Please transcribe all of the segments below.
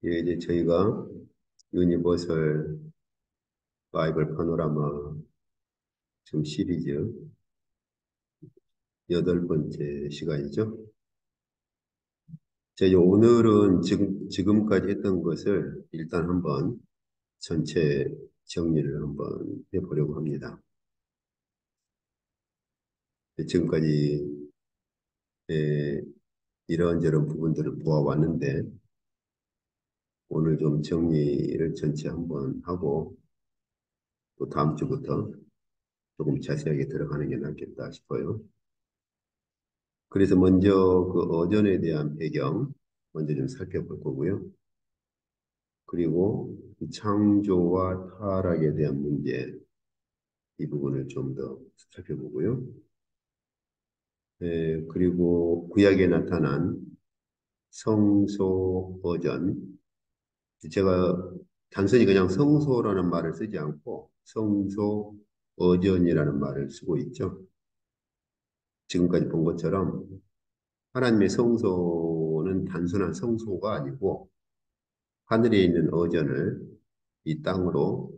예, 이제 저희가 유니버설 바이블 파노라마 지금 시리즈 여덟 번째 시간이죠. 자, 이제 오늘은 지금까지 했던 것을 일단 한번 전체 정리를 한번 해보려고 합니다. 지금까지 예, 이런저런 부분들을 보아왔는데 오늘 좀 정리를 전체 한번 하고 또 다음 주부터 조금 자세하게 들어가는 게 낫겠다 싶어요. 그래서 먼저 그 어전에 대한 배경 먼저 좀 살펴볼 거고요. 그리고 이 창조와 타락에 대한 문제 이 부분을 좀 더 살펴보고요. 그리고 구약에 나타난 성소 어전 제가 단순히 그냥 성소라는 말을 쓰지 않고 성소 어전이라는 말을 쓰고 있죠. 지금까지 본 것처럼 하나님의 성소는 단순한 성소가 아니고 하늘에 있는 어전을 이 땅으로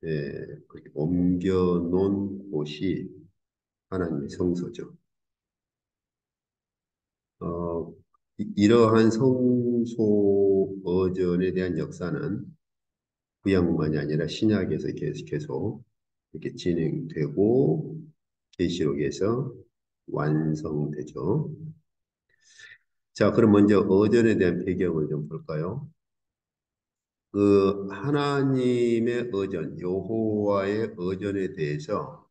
그렇게 옮겨 놓은 곳이 하나님의 성소죠. 어, 이러한 성소 어전에 대한 역사는 구약만이 아니라 신약에서 계속 이렇게 진행되고 계시록에서 완성되죠. 자, 그럼 먼저 어전에 대한 배경을 좀 볼까요? 그 하나님의 어전, 여호와의 어전에 대해서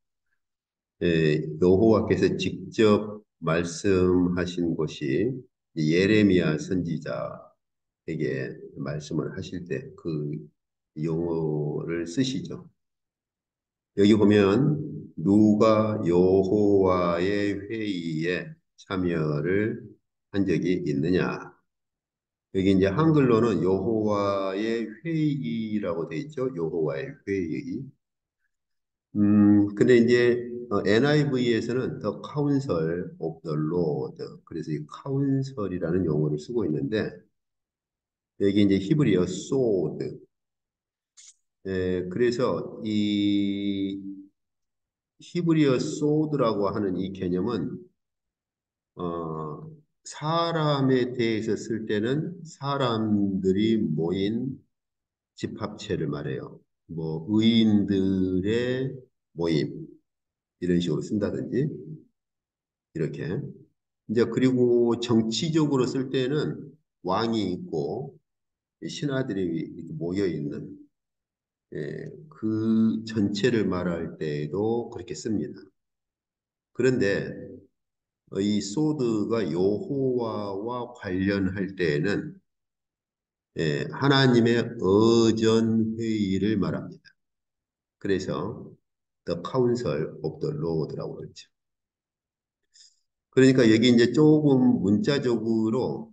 여호와께서 직접 말씀하신 것이 예레미야 선지자에게 말씀을 하실 때 그 용어를 쓰시죠. 여기 보면 누가 여호와의 회의에 참여를 한 적이 있느냐? 여기 이제 한글로는 여호와의 회의라고 돼 있죠. 여호와의 회의. 근데 이제 NIV에서는 The Council of the Lord 그래서 이 카운설이라는 용어를 쓰고 있는데 여기 이제 히브리어 sword 그래서 이 히브리어 sword라고 하는 이 개념은 어, 사람에 대해서 쓸 때는 사람들이 모인 집합체를 말해요. 뭐 의인들의 모임 이런 식으로 쓴다든지 이렇게 이제 그리고 정치적으로 쓸 때는 왕이 있고 신하들이 이렇게 모여 있는 그 전체를 말할 때에도 그렇게 씁니다. 그런데 이 소드가 여호와와 관련할 때에는 하나님의 어전 회의를 말합니다. 그래서 The Council of the Lord라고 그러죠. 그러니까 여기 이제 조금 문자적으로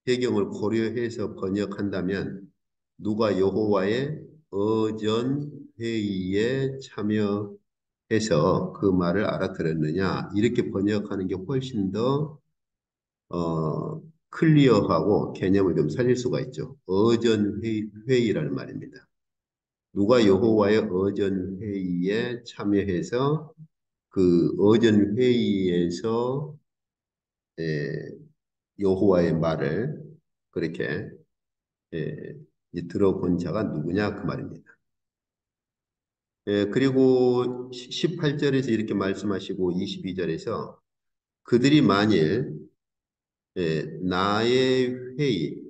배경을 고려해서 번역한다면 누가 여호와의 어전 회의에 참여해서 그 말을 알아들었느냐 이렇게 번역하는 게 훨씬 더 클리어하고 개념을 좀 살릴 수가 있죠. 어전 회의라는 말입니다. 누가 여호와의 어전 회의에 참여해서 그 어전 회의에서 여호와의 말을 그렇게 들어본 자가 누구냐 그 말입니다. 그리고 18절에서 이렇게 말씀하시고 22절에서 그들이 만일 나의 회의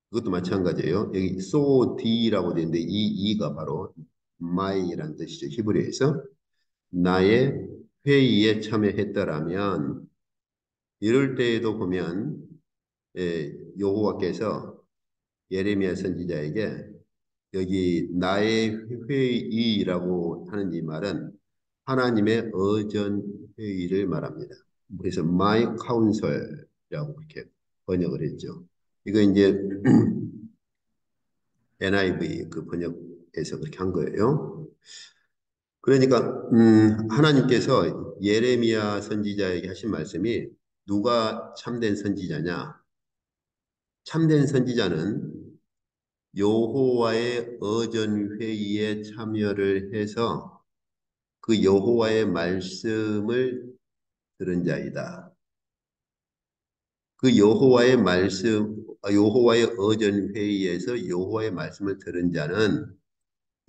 그것도 마찬가지예요. 여기 소디라고 되어 있는데 이 이가 바로 my라는 뜻이죠. 히브리어에서 나의 회의에 참여했더라면 이럴 때에도 보면 여호와께서 예레미야 선지자에게 여기 나의 회의라고 하는 이 말은 하나님의 어전 회의를 말합니다. 그래서 my counsel이라고 이렇게 번역을 했죠. 이거 이제 NIV 그 번역에서 그렇게 한 거예요. 그러니까 하나님께서 예레미야 선지자에게 하신 말씀이 누가 참된 선지자냐? 참된 선지자는 여호와의 어전 회의에 참여를 해서 그 여호와의 말씀을 들은 자이다. 그 여호와의 말씀, 여호와의 어전 회의에서 여호와의 말씀을 들은 자는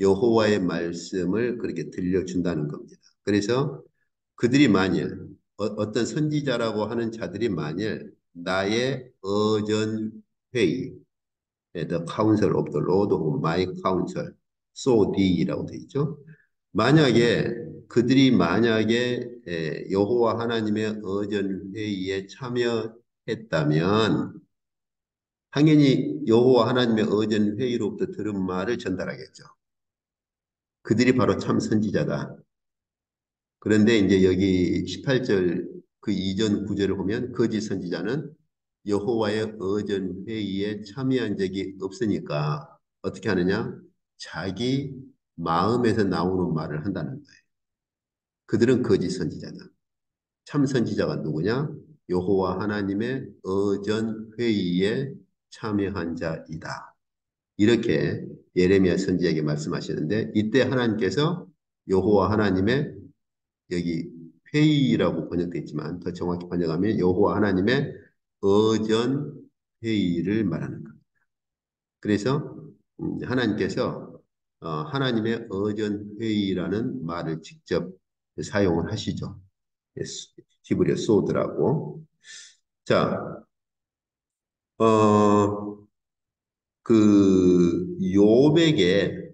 여호와의 말씀을 그렇게 들려준다는 겁니다. 그래서 그들이 만일 어떤 선지자라고 하는 자들이 만일 나의 어전 회의, the counsel of the Lord of my counsel, so the라고 되어 있죠. 만약에 그들이 만약에 여호와 하나님의 어전 회의에 참여했다면 당연히 여호와 하나님의 어전 회의로부터 들은 말을 전달하겠죠. 그들이 바로 참 선지자다. 그런데 이제 여기 18절 그 이전 구절을 보면 거짓 선지자는 여호와의 어전 회의에 참여한 적이 없으니까 어떻게 하느냐? 자기 마음에서 나오는 말을 한다는 거예요. 그들은 거짓 선지자다. 참 선지자가 누구냐? 여호와 하나님의 어전 회의에 참여한 자이다. 이렇게 예레미야 선지자에게 말씀하시는데 이때 하나님께서 여호와 하나님의 여기 회의라고 번역되어 있지만 더 정확히 번역하면 여호와 하나님의 어전 회의를 말하는 겁니다. 그래서 하나님께서 하나님의 어전 회의라는 말을 직접 사용을 하시죠. 히브리어 소드라고. 자, 어, 그 요백에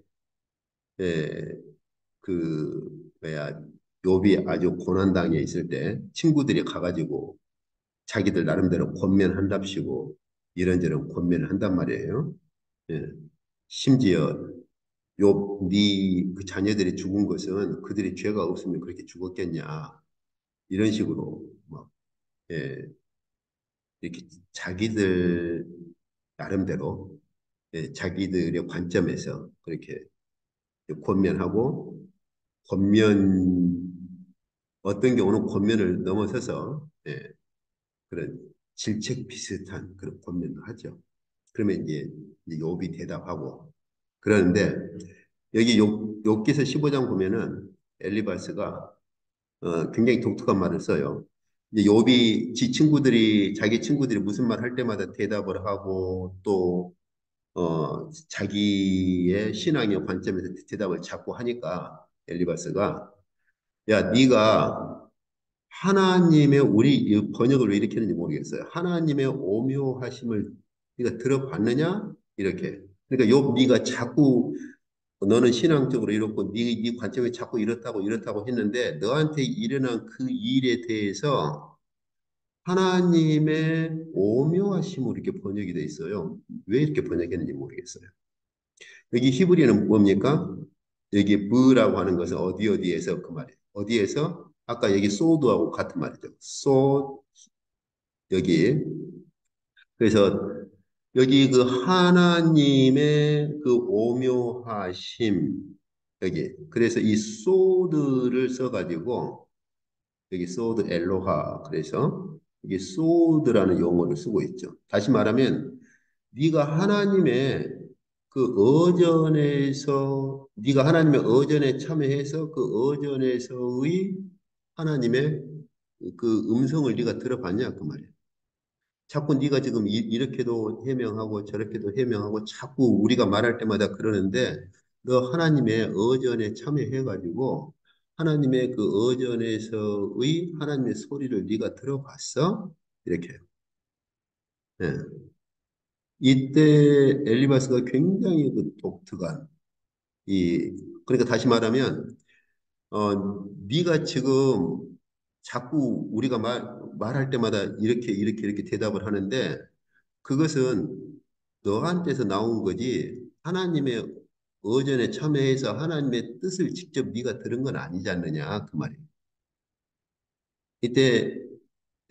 뭐야 욥이 아주 고난당해 있을 때 친구들이 가가지고 자기들 나름대로 권면한답시고 이런저런 권면을 한단 말이에요. 예. 심지어 욥, 네 그 자녀들이 죽은 것은 그들이 죄가 없으면 그렇게 죽었겠냐 이런 식으로 막 예, 이렇게 자기들 나름대로 자기들의 관점에서 그렇게 권면하고 권면 어떤 경우는 권면을 넘어서서 그런 질책 비슷한 그런 권면도 하죠. 그러면 이제 욥이 대답하고 그러는데 여기 욥기서 15장 보면은 엘리바스가 굉장히 독특한 말을 써요. 이제 욥이 자기 친구들이 무슨 말 할 때마다 대답을 하고 또 자기의 신앙의 관점에서 대답을 자꾸 하니까 엘리바스가 야 네가 하나님의 우리 이 번역을 왜 이렇게 했는지 모르겠어요. 하나님의 오묘하심을 네가 들어봤느냐? 이렇게. 그러니까 욥 네가 자꾸 너는 신앙적으로 이렇고 네 관점이 자꾸 이렇다고 했는데 너한테 일어난 그 일에 대해서 하나님의 오묘하심으로 이렇게 번역이 돼 있어요. 왜 이렇게 번역했는지 모르겠어요. 여기 히브리는 뭡니까? 여기 브라고 하는 것은 어디에서 그 말이에요. 어디에서? 아까 여기 소드하고 같은 말이죠. 소 여기 그래서 여기 그 하나님의 그 오묘하심 여기 그래서 이 소드를 써가지고 여기 소드 엘로하 그래서 이게 소드라는 용어를 쓰고 있죠. 다시 말하면 네가 하나님의 그 어전에서 네가 하나님의 어전에 참여해서 그 어전에서의 하나님의 그 음성을 네가 들어봤냐 그 말이야. 자꾸 네가 지금 이렇게도 해명하고 저렇게도 해명하고 자꾸 우리가 말할 때마다 그러는데 너 하나님의 어전에 참여해가지고 하나님의 그 어전에서의 하나님의 소리를 네가 들어봤어? 이렇게. 예. 이때 엘리바스가 굉장히 그 독특한 이 그러니까 다시 말하면 네가 지금 자꾸 우리가 말할 때마다 이렇게 대답을 하는데 그것은 너한테서 나온 거지 하나님의 어전에 참여해서 하나님의 뜻을 직접 네가 들은 건 아니지 않느냐 그 말이에요. 이때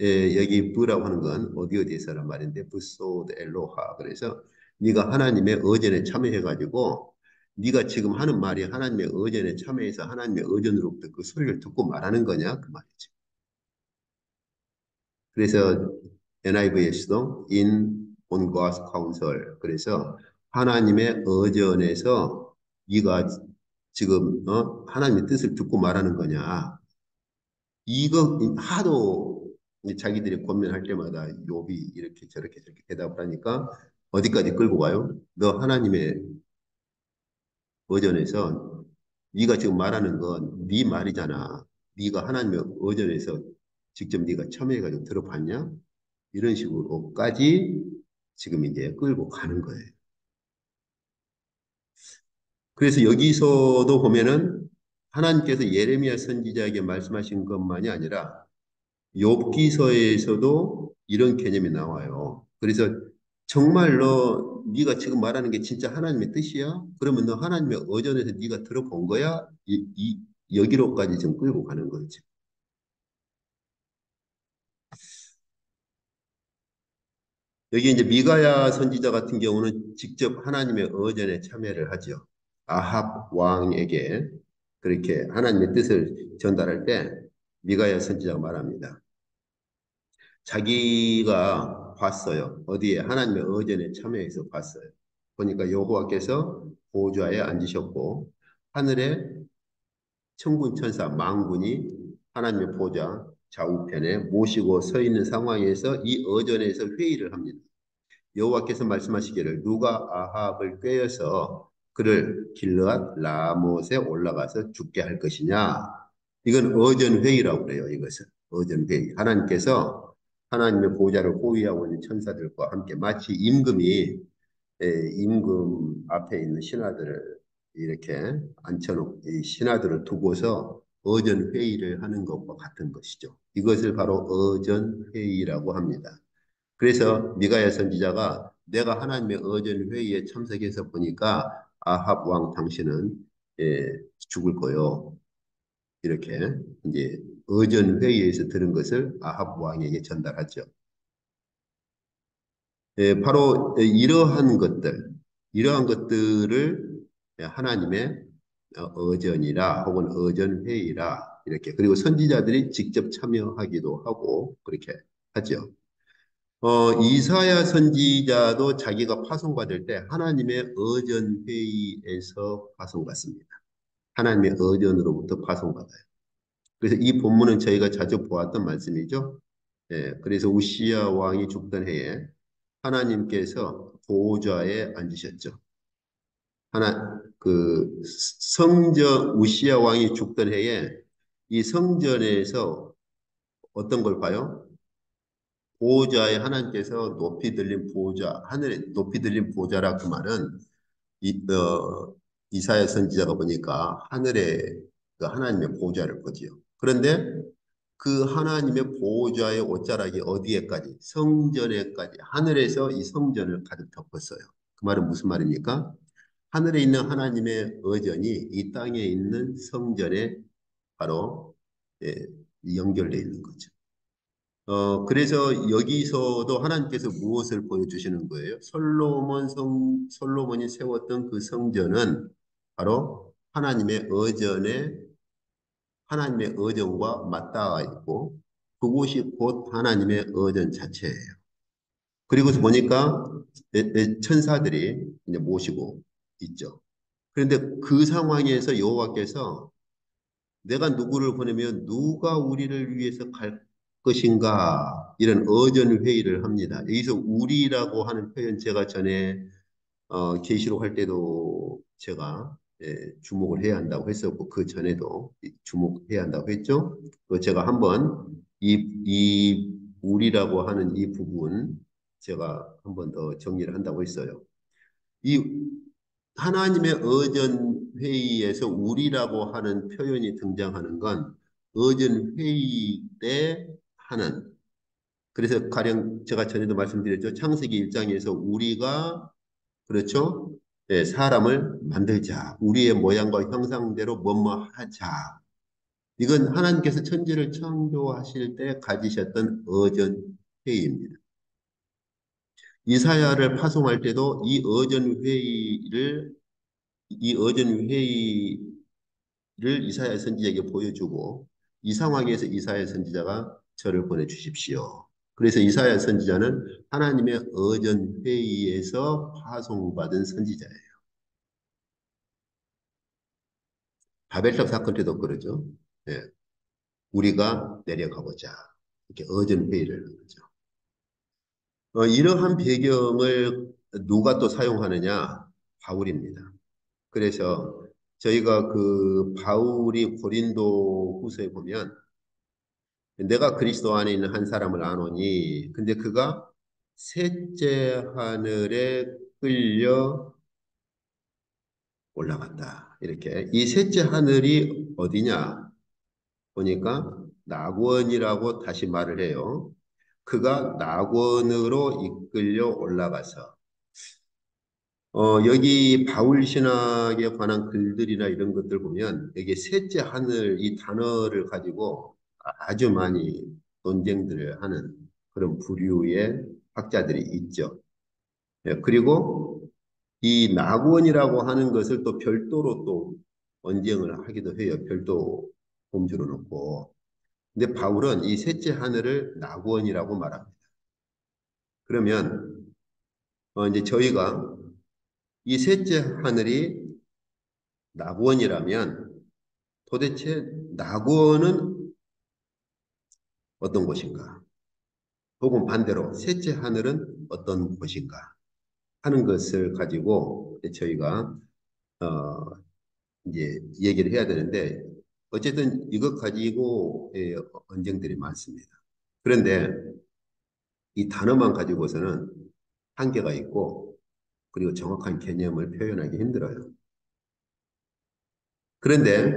여기 부라고 하는 건 어디에서란 말인데 부소드 엘로하 그래서 네가 하나님의 어전에 참여해가지고 네가 지금 하는 말이 하나님의 어전에 참여해서 하나님의 어전으로부터 그 소리를 듣고 말하는 거냐 그 말이죠. 그래서 NIV에서도 in on God's counsel. 그래서 하나님의 의전에서 네가 지금 하나님의 뜻을 듣고 말하는 거냐? 이거 하도 자기들이 권면할 때마다 욥이 이렇게 저렇게 저렇게 대답을 하니까 어디까지 끌고 가요? 너 하나님의 의전에서 네가 지금 말하는 건 네 말이잖아. 네가 하나님의 의전에서 직접 네가 참여해가지고 들어봤냐? 이런 식으로까지 지금 이제 끌고 가는 거예요. 그래서 여기서도 보면은 하나님께서 예레미야 선지자에게 말씀하신 것만이 아니라 욥기서에서도 이런 개념이 나와요. 그래서 정말로 네가 지금 말하는 게 진짜 하나님의 뜻이야? 그러면 너 하나님의 의전에서 네가 들어본 거야? 여기로까지 좀 끌고 가는 거지. 여기 이제 미가야 선지자 같은 경우는 직접 하나님의 의전에 참여를 하죠. 아합 왕에게 그렇게 하나님의 뜻을 전달할 때 미가야 선지자가 말합니다. 자기가 봤어요. 어디에 하나님의 의전에 참여해서 봤어요. 보니까 여호와께서 보좌에 앉으셨고 하늘에 천군 천사 만군이 하나님의 보좌 좌우편에 모시고 서 있는 상황에서 이 의전에서 회의를 합니다. 여호와께서 말씀하시기를 누가 아합을 꾀어서 그를 길르앗 라못에 올라가서 죽게 할 것이냐. 이건 어전 회의라고 그래요. 이것은 어전 회의. 하나님께서 하나님의 보좌를 호위하고 있는 천사들과 함께 마치 임금이 임금 앞에 있는 신하들을 이렇게 앉혀놓고 이 신하들을 두고서 어전 회의를 하는 것과 같은 것이죠. 이것을 바로 어전 회의라고 합니다. 그래서 미가야 선지자가 내가 하나님의 어전 회의에 참석해서 보니까 아합 왕 당신은 죽을 거요. 이렇게 이제 어전 회의에서 들은 것을 아합 왕에게 전달하죠. 바로 이러한 것들을 하나님의 어전이라 혹은 어전 회의라 이렇게 그리고 선지자들이 직접 참여하기도 하고 그렇게 하죠. 이사야 선지자도 자기가 파송받을 때 하나님의 어전 회의에서 파송받습니다. 하나님의 어전으로부터 파송받아요. 그래서 이 본문은 저희가 자주 보았던 말씀이죠. 그래서 우시야 왕이 죽던 해에 하나님께서 보좌에 앉으셨죠. 성전 우시야 왕이 죽던 해에 이 성전에서 어떤 걸 봐요? 보호자의 하나님께서 높이 들린 보호자, 하늘에 높이 들린 보호자라 그 말은 이사야 선지자가 보니까 하늘에 그 하나님의 보호자를 보지요. 그런데 그 하나님의 보호자의 옷자락이 어디에까지? 성전에까지. 하늘에서 이 성전을 가득 덮었어요. 그 말은 무슨 말입니까? 하늘에 있는 하나님의 의전이 이 땅에 있는 성전에 바로 예, 연결되어 있는 거죠. 그래서 여기서도 하나님께서 무엇을 보여주시는 거예요? 솔로몬이 세웠던 그 성전은 바로 하나님의 의전과 맞닿아 있고, 그곳이 곧 하나님의 의전 자체예요. 그리고 보니까 천사들이 이제 모시고 있죠. 그런데 그 상황에서 여호와께서 내가 누구를 보내면 누가 우리를 위해서 갈 것인가 이런 어전 회의를 합니다. 여기서 우리라고 하는 표현 제가 전에 계시록 할 때도 제가 주목을 해야 한다고 했었고 그 전에도 주목해야 한다고 했죠. 제가 한번 이 우리라고 하는 이 부분 제가 한번 더 정리를 한다고 했어요. 이 하나님의 어전 회의에서 우리라고 하는 표현이 등장하는 건 어전 회의 때 하는 그래서 가령 제가 전에도 말씀드렸죠. 창세기 1장에서 우리가 그렇죠? 사람을 만들자. 우리의 모양과 형상대로 뭐뭐 하자. 이건 하나님께서 천지를 창조하실 때 가지셨던 어전 회의입니다. 이사야를 파송할 때도 이 어전 회의를 이사야 선지자에게 보여주고 이 상황에서 이사야 선지자가 저를 보내주십시오. 그래서 이사야 선지자는 하나님의 어전 회의에서 파송받은 선지자예요. 바벨탑 사건 때도 그러죠. 예, 우리가 내려가보자. 이렇게 어전 회의를 하는 거죠. 이러한 배경을 누가 또 사용하느냐? 바울입니다. 그래서 저희가 그 바울이 고린도 후서에 보면 내가 그리스도 안에 있는 한 사람을 아노니 근데 그가 셋째 하늘에 끌려 올라갔다. 이렇게 이 셋째 하늘이 어디냐 보니까 낙원이라고 다시 말을 해요. 그가 낙원으로 이끌려 올라가서 여기 바울 신학에 관한 글들이나 이런 것들 보면 여기 셋째 하늘 이 단어를 가지고 아주 많이 논쟁들을 하는 그런 부류의 학자들이 있죠. 예, 그리고 이 낙원이라고 하는 것을 또 별도로 또 언쟁을 하기도 해요. 별도 범주로 놓고. 근데 바울은 이 셋째 하늘을 낙원이라고 말합니다. 그러면 이제 저희가 이 셋째 하늘이 낙원이라면 도대체 낙원은 어떤 곳인가? 혹은 반대로 셋째 하늘은 어떤 곳인가? 하는 것을 가지고 저희가 어, 이제 얘기를 해야 되는데 어쨌든 이것 가지고 언쟁들이 많습니다. 그런데 이 단어만 가지고서는 한계가 있고 그리고 정확한 개념을 표현하기 힘들어요. 그런데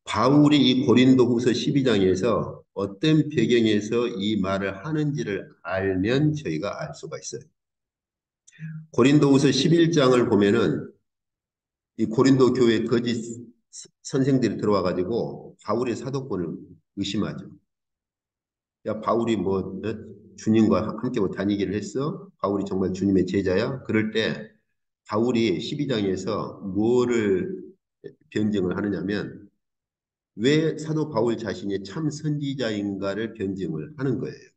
바울이 이 고린도후서 12장에서 어떤 배경에서 이 말을 하는지를 알면 저희가 알 수가 있어요. 고린도후서 11장을 보면은 이 고린도 교회 거짓 선생들이 들어와 가지고 바울의 사도권을 의심하죠. 야, 바울이 뭐 주님과 함께 뭐 다니기를 했어? 바울이 정말 주님의 제자야? 그럴 때 바울이 12장에서 뭐를 변증을 하느냐면 왜 사도 바울 자신이 참 선지자인가를 변증을 하는 거예요.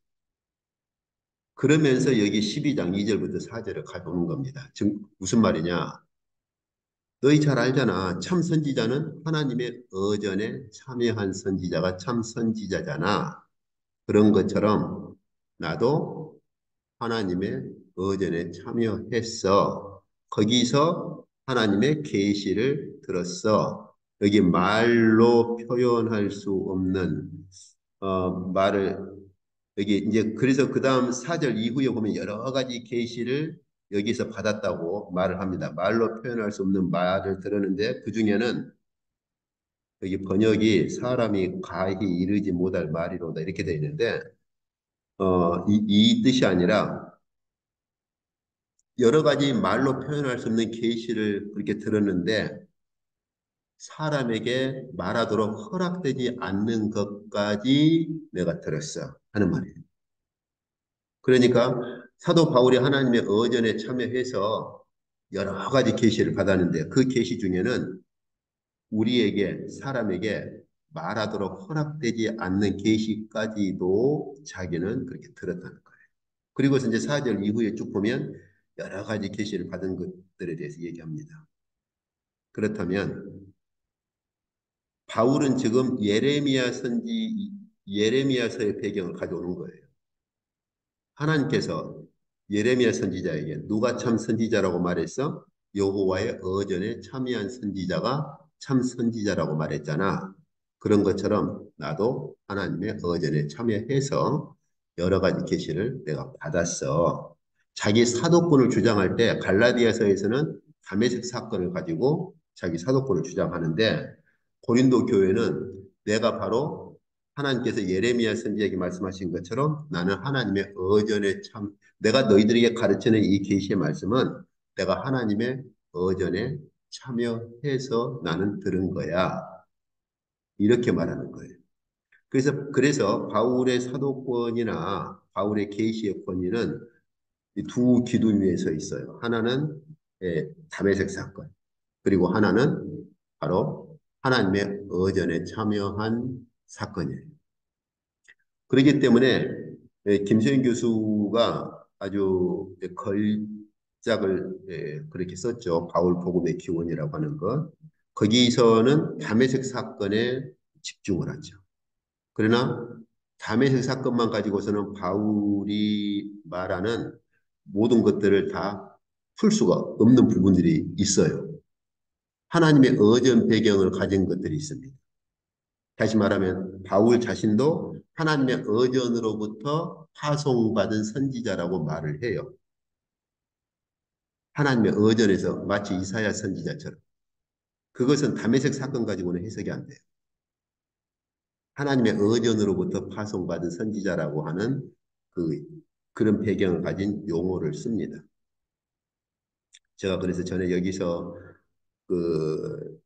그러면서 여기 12장 2절부터 4절을 가져오는 겁니다. 즉 무슨 말이냐? 너희 잘 알잖아. 참 선지자는 하나님의 어전에 참여한 선지자가 참 선지자잖아. 그런 것처럼 나도 하나님의 어전에 참여했어. 거기서 하나님의 계시를 들었어. 여기 말로 표현할 수 없는 말을 여기 이제 그래서 그 다음 4절 이후에 보면 여러 가지 계시를 여기서 받았다고 말을 합니다. 말로 표현할 수 없는 말을 들었는데 그 중에는 여기 번역이 사람이 가히 이르지 못할 말이로다 이렇게 되어 있는데 이 뜻이 아니라 여러 가지 말로 표현할 수 없는 계시를 그렇게 들었는데 사람에게 말하도록 허락되지 않는 것까지 내가 들었어 하는 말이에요. 그러니까 사도 바울이 하나님의 어전에 참여해서 여러 가지 계시를 받았는데 그 계시 중에는 우리에게 사람에게 말하도록 허락되지 않는 계시까지도 자기는 그렇게 들었다는 거예요. 그리고서 이제 4절 이후에 쭉 보면 여러 가지 계시를 받은 것들에 대해서 얘기합니다. 그렇다면 바울은 지금 예레미야서의 배경을 가져오는 거예요. 하나님께서 예레미야 선지자에게 누가 참 선지자라고 말했어? 여호와의 어전에 참여한 선지자가 참 선지자라고 말했잖아. 그런 것처럼 나도 하나님의 어전에 참여해서 여러 가지 계시를 내가 받았어. 자기 사도권을 주장할 때 갈라디아서에서는 다메섹 사건을 가지고 자기 사도권을 주장하는데 고린도 교회는 내가 바로 하나님께서 예레미야 선지자에게 말씀하신 것처럼 나는 하나님의 어전에 내가 너희들에게 가르치는 이 계시의 말씀은 내가 하나님의 어전에 참여해서 나는 들은 거야. 이렇게 말하는 거예요. 그래서 바울의 사도권이나 바울의 계시의 권위는 이 두 기둥 위에 서 있어요. 하나는 다메섹 사건, 그리고 하나는 바로 하나님의 어전에 참여한 사건이에요. 그렇기 때문에 김소연 교수가 아주 걸작을 그렇게 썼죠. 바울 복음의 기원이라고 하는 것. 거기서는 담에색 사건에 집중을 하죠. 그러나 담에색 사건만 가지고서는 바울이 말하는 모든 것들을 다 풀 수가 없는 부분들이 있어요. 하나님의 의전 배경을 가진 것들이 있습니다. 다시 말하면 바울 자신도 하나님의 의전으로부터 파송받은 선지자라고 말을 해요. 하나님의 의전에서 마치 이사야 선지자처럼. 그것은 다메섹 사건 가지고는 해석이 안 돼요. 하나님의 의전으로부터 파송받은 선지자라고 하는 그, 그런 배경을 가진 용어를 씁니다. 제가 그래서 전에 여기서 그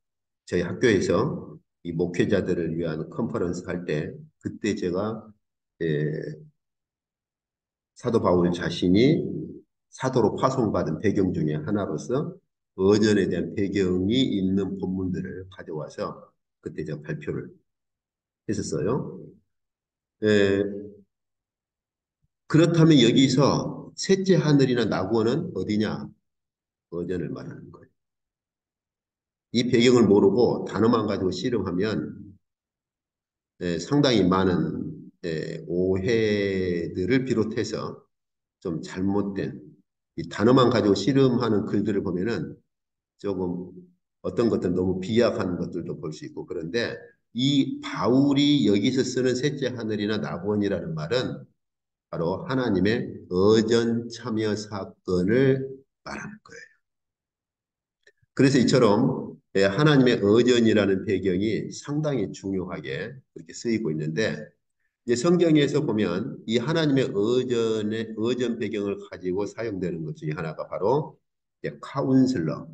저희 학교에서 이 목회자들을 위한 컨퍼런스 할 때 그때 제가 예, 사도 바울 자신이 사도로 파송받은 배경 중에 하나로서 의전에 대한 배경이 있는 본문들을 가져와서 그때 제가 발표를 했었어요. 에, 그렇다면 여기서 셋째 하늘이나 낙원은 어디냐? 의전을 말하는 거예요. 이 배경을 모르고 단어만 가지고 씨름하면 상당히 많은 오해들을 비롯해서 좀 잘못된 이 단어만 가지고 씨름하는 글들을 보면은 조금 어떤 것들은 너무 비약한 것들도 볼 수 있고 그런데 이 바울이 여기서 쓰는 셋째 하늘이나 낙원이라는 말은 바로 하나님의 어전 참여 사건을 말하는 거예요. 그래서 이처럼 하나님의 어전이라는 배경이 상당히 중요하게 그렇게 쓰이고 있는데 이제 성경에서 보면 이 하나님의 어전의 어전 배경을 가지고 사용되는 것 중에 하나가 바로 카운슬러.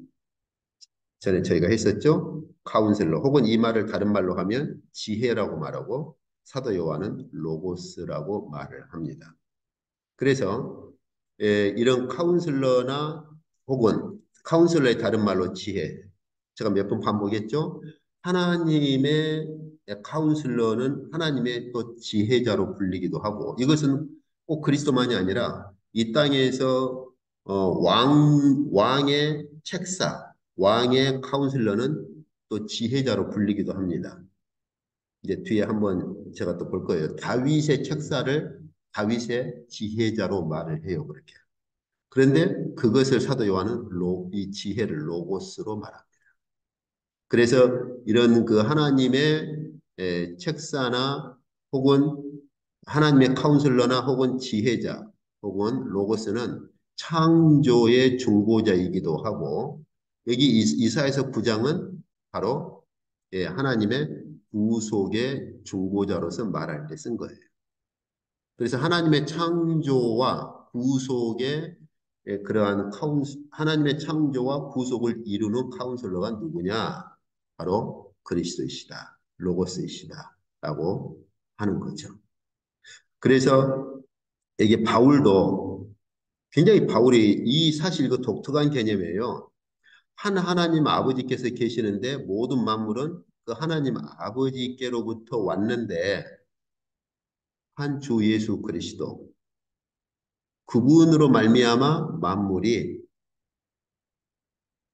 전에 저희가 했었죠. 카운슬러 혹은 이 말을 다른 말로 하면 지혜라고 말하고 사도 요한은 로고스라고 말을 합니다. 그래서 이런 카운슬러나 혹은 카운슬러의 다른 말로 지혜. 제가 몇 번 반복했죠. 하나님의 카운슬러는 하나님의 또 지혜자로 불리기도 하고 이것은 꼭 그리스도만이 아니라 이 땅에서 왕의 책사, 왕의 카운슬러는 또 지혜자로 불리기도 합니다. 이제 뒤에 한번 제가 또 볼 거예요. 다윗의 책사를 다윗의 지혜자로 말을 해요. 그렇게. 그런데 그것을 사도 요한은 이 지혜를 로고스로 말합니다. 그래서 이런 그 하나님의 책사나 혹은 하나님의 카운슬러나 혹은 지혜자 혹은 로고스는 창조의 중보자이기도 하고 여기 이사에서 9장은 바로 하나님의 구속의 중보자로서 말할 때 쓴 거예요. 그래서 하나님의 창조와 구속의 그러한 하나님의 창조와 구속을 이루는 카운슬러가 누구냐? 바로 그리스도이시다. 로고스이시다. 라고 하는 거죠. 그래서 이게 바울도 굉장히 바울이 이 사실 그 독특한 개념이에요. 한 하나님 아버지께서 계시는데 모든 만물은 그 하나님 아버지께로부터 왔는데 한 주 예수 그리스도 그분으로 말미암아 만물이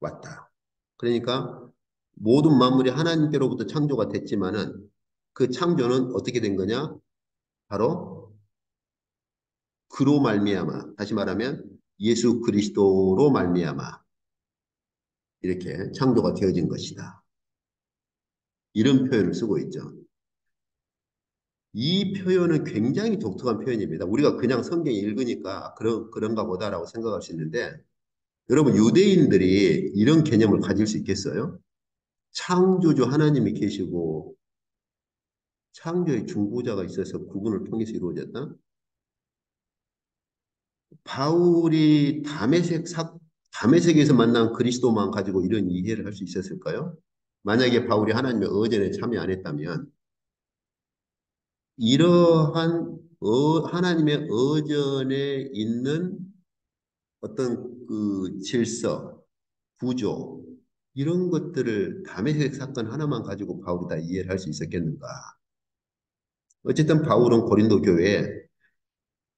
왔다. 그러니까 모든 만물이 하나님께로부터 창조가 됐지만은 그 창조는 어떻게 된 거냐? 바로 그로 말미암아 다시 말하면 예수 그리스도로 말미암아 이렇게 창조가 되어진 것이다. 이런 표현을 쓰고 있죠. 이 표현은 굉장히 독특한 표현입니다. 우리가 그냥 성경 읽으니까 그런가 보다라고 생각할 수 있는데 여러분 유대인들이 이런 개념을 가질 수 있겠어요? 창조주 하나님이 계시고 창조의 중보자가 있어서 그분을 통해서 이루어졌다? 바울이 담에색에서 만난 그리스도만 가지고 이런 이해를 할 수 있었을까요? 만약에 바울이 하나님의 의전에 참여 안 했다면 이러한 하나님의 의전에 있는 어떤 그 질서, 구조 이런 것들을 담에색 사건 하나만 가지고 바울이 다 이해를 할 수 있었겠는가? 어쨌든 바울은 고린도 교회에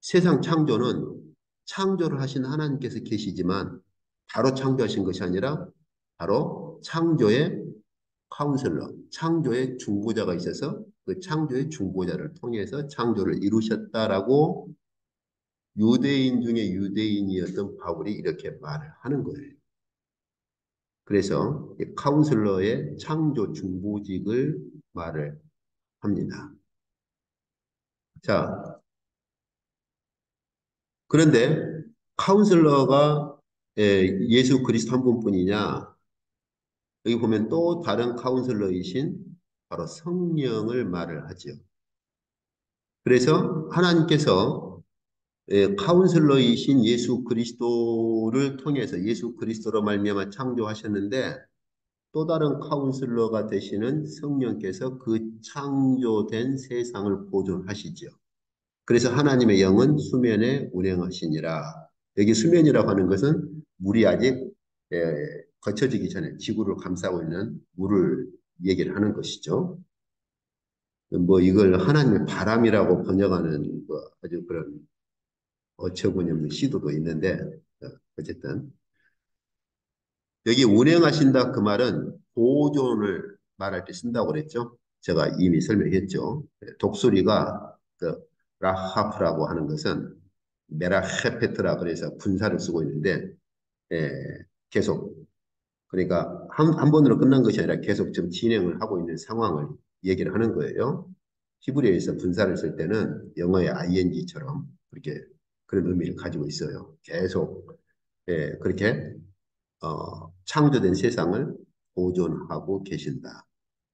세상 창조는 창조를 하신 하나님께서 계시지만 바로 창조하신 것이 아니라 바로 창조의 카운슬러, 창조의 중보자가 있어서 그 창조의 중보자를 통해서 창조를 이루셨다라고 유대인 중에 유대인이었던 바울이 이렇게 말을 하는 거예요. 그래서 카운슬러의 창조 중보직을 말을 합니다. 자, 그런데 카운슬러가 예수 그리스도 한 분뿐이냐? 여기 보면 또 다른 카운슬러이신 바로 성령을 말을 하죠. 그래서 하나님께서 카운슬러이신 예수 그리스도를 통해서 예수 그리스도로 말미암아 창조하셨는데 또 다른 카운슬러가 되시는 성령께서 그 창조된 세상을 보존하시죠. 그래서 하나님의 영은 수면에 운행하시니라. 여기 수면이라고 하는 것은 물이 아직 거쳐지기 전에 지구를 감싸고 있는 물을 얘기를 하는 것이죠. 뭐 이걸 하나님의 바람이라고 번역하는 뭐 아주 그런 어처구니없는 시도도 있는데 어쨌든 여기 운행하신다 그 말은 보존을 말할 때 쓴다고 그랬죠. 제가 이미 설명했죠. 독수리가 그 라하프라고 하는 것은 메라헤페트라 그래서 분사를 쓰고 있는데 예, 계속 그러니까 한 번으로 끝난 것이 아니라 계속 좀 진행을 하고 있는 상황을 얘기를 하는 거예요. 히브리어에서 분사를 쓸 때는 영어의 ing처럼 그렇게 그런 의미를 가지고 있어요. 계속 그렇게 창조된 세상을 보존하고 계신다.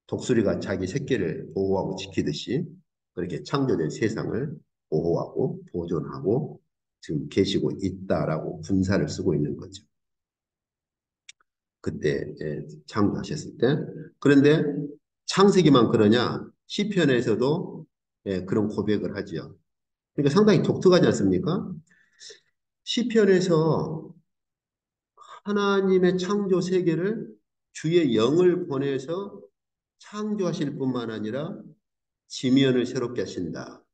독수리가 자기 새끼를 보호하고 지키듯이 그렇게 창조된 세상을 보호하고 보존하고 지금 계시고 있다라고 분사를 쓰고 있는 거죠. 그때 창조하셨을 때. 그런데 창세기만 그러냐? 시편에서도 그런 고백을 하지요. 그러니까 상당히 독특하지 않습니까? 시편에서 하나님의 창조 세계를 주의 영을 보내서 창조하실 뿐만 아니라 지면을 새롭게 하신다.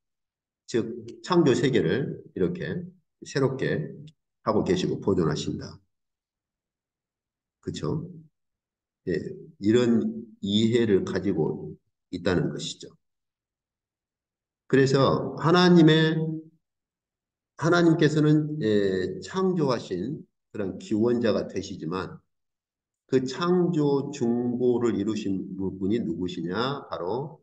즉 창조 세계를 이렇게 새롭게 하고 계시고 보존하신다. 그렇죠? 예, 이런 이해를 가지고 있다는 것이죠. 그래서 하나님께서는 창조하신 그런 기원자가 되시지만 그 창조 중보를 이루신 분이 누구시냐? 바로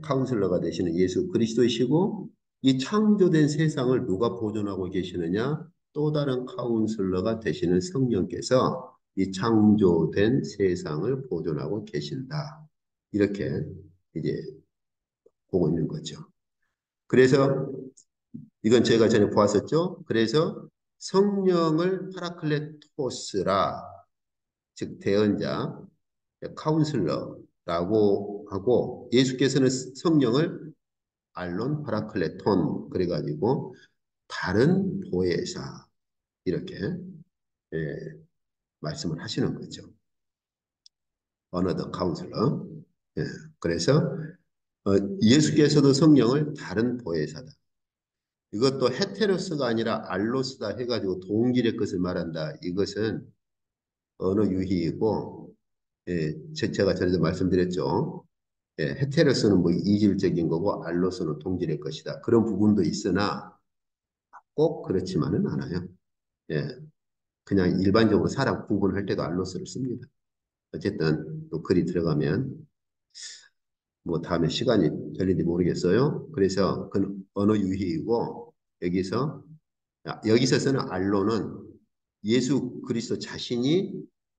카운슬러가 되시는 예수 그리스도이시고 이 창조된 세상을 누가 보존하고 계시느냐? 또 다른 카운슬러가 되시는 성령께서 이 창조된 세상을 보존하고 계신다. 이렇게 이제 보고 있는 거죠. 그래서 이건 제가 전에 보았었죠. 그래서 성령을 파라클레토스라 즉 대언자 카운슬러라고 하고 예수께서는 성령을 알론 파라클레톤 그래가지고 다른 보혜사 이렇게 예, 말씀을 하시는 거죠. Another counselor. 예, 그래서 예수께서도 성령을 다른 보혜사다. 이것도 헤테로스가 아니라 알로스다 해가지고 동질의 것을 말한다. 이것은 언어 유희이고 제가 전에도 말씀드렸죠. 헤테로스는 뭐 이질적인 거고 알로스는 동질의 것이다. 그런 부분도 있으나 꼭 그렇지만은 않아요. 예, 그냥 일반적으로 사람 구분할 때도 알로스를 씁니다. 어쨌든 또 글이 들어가면 뭐 다음에 시간이 될는지 모르겠어요. 그래서 그건 언어 유희이고 여기서 쓰는 알로는 예수 그리스도 자신이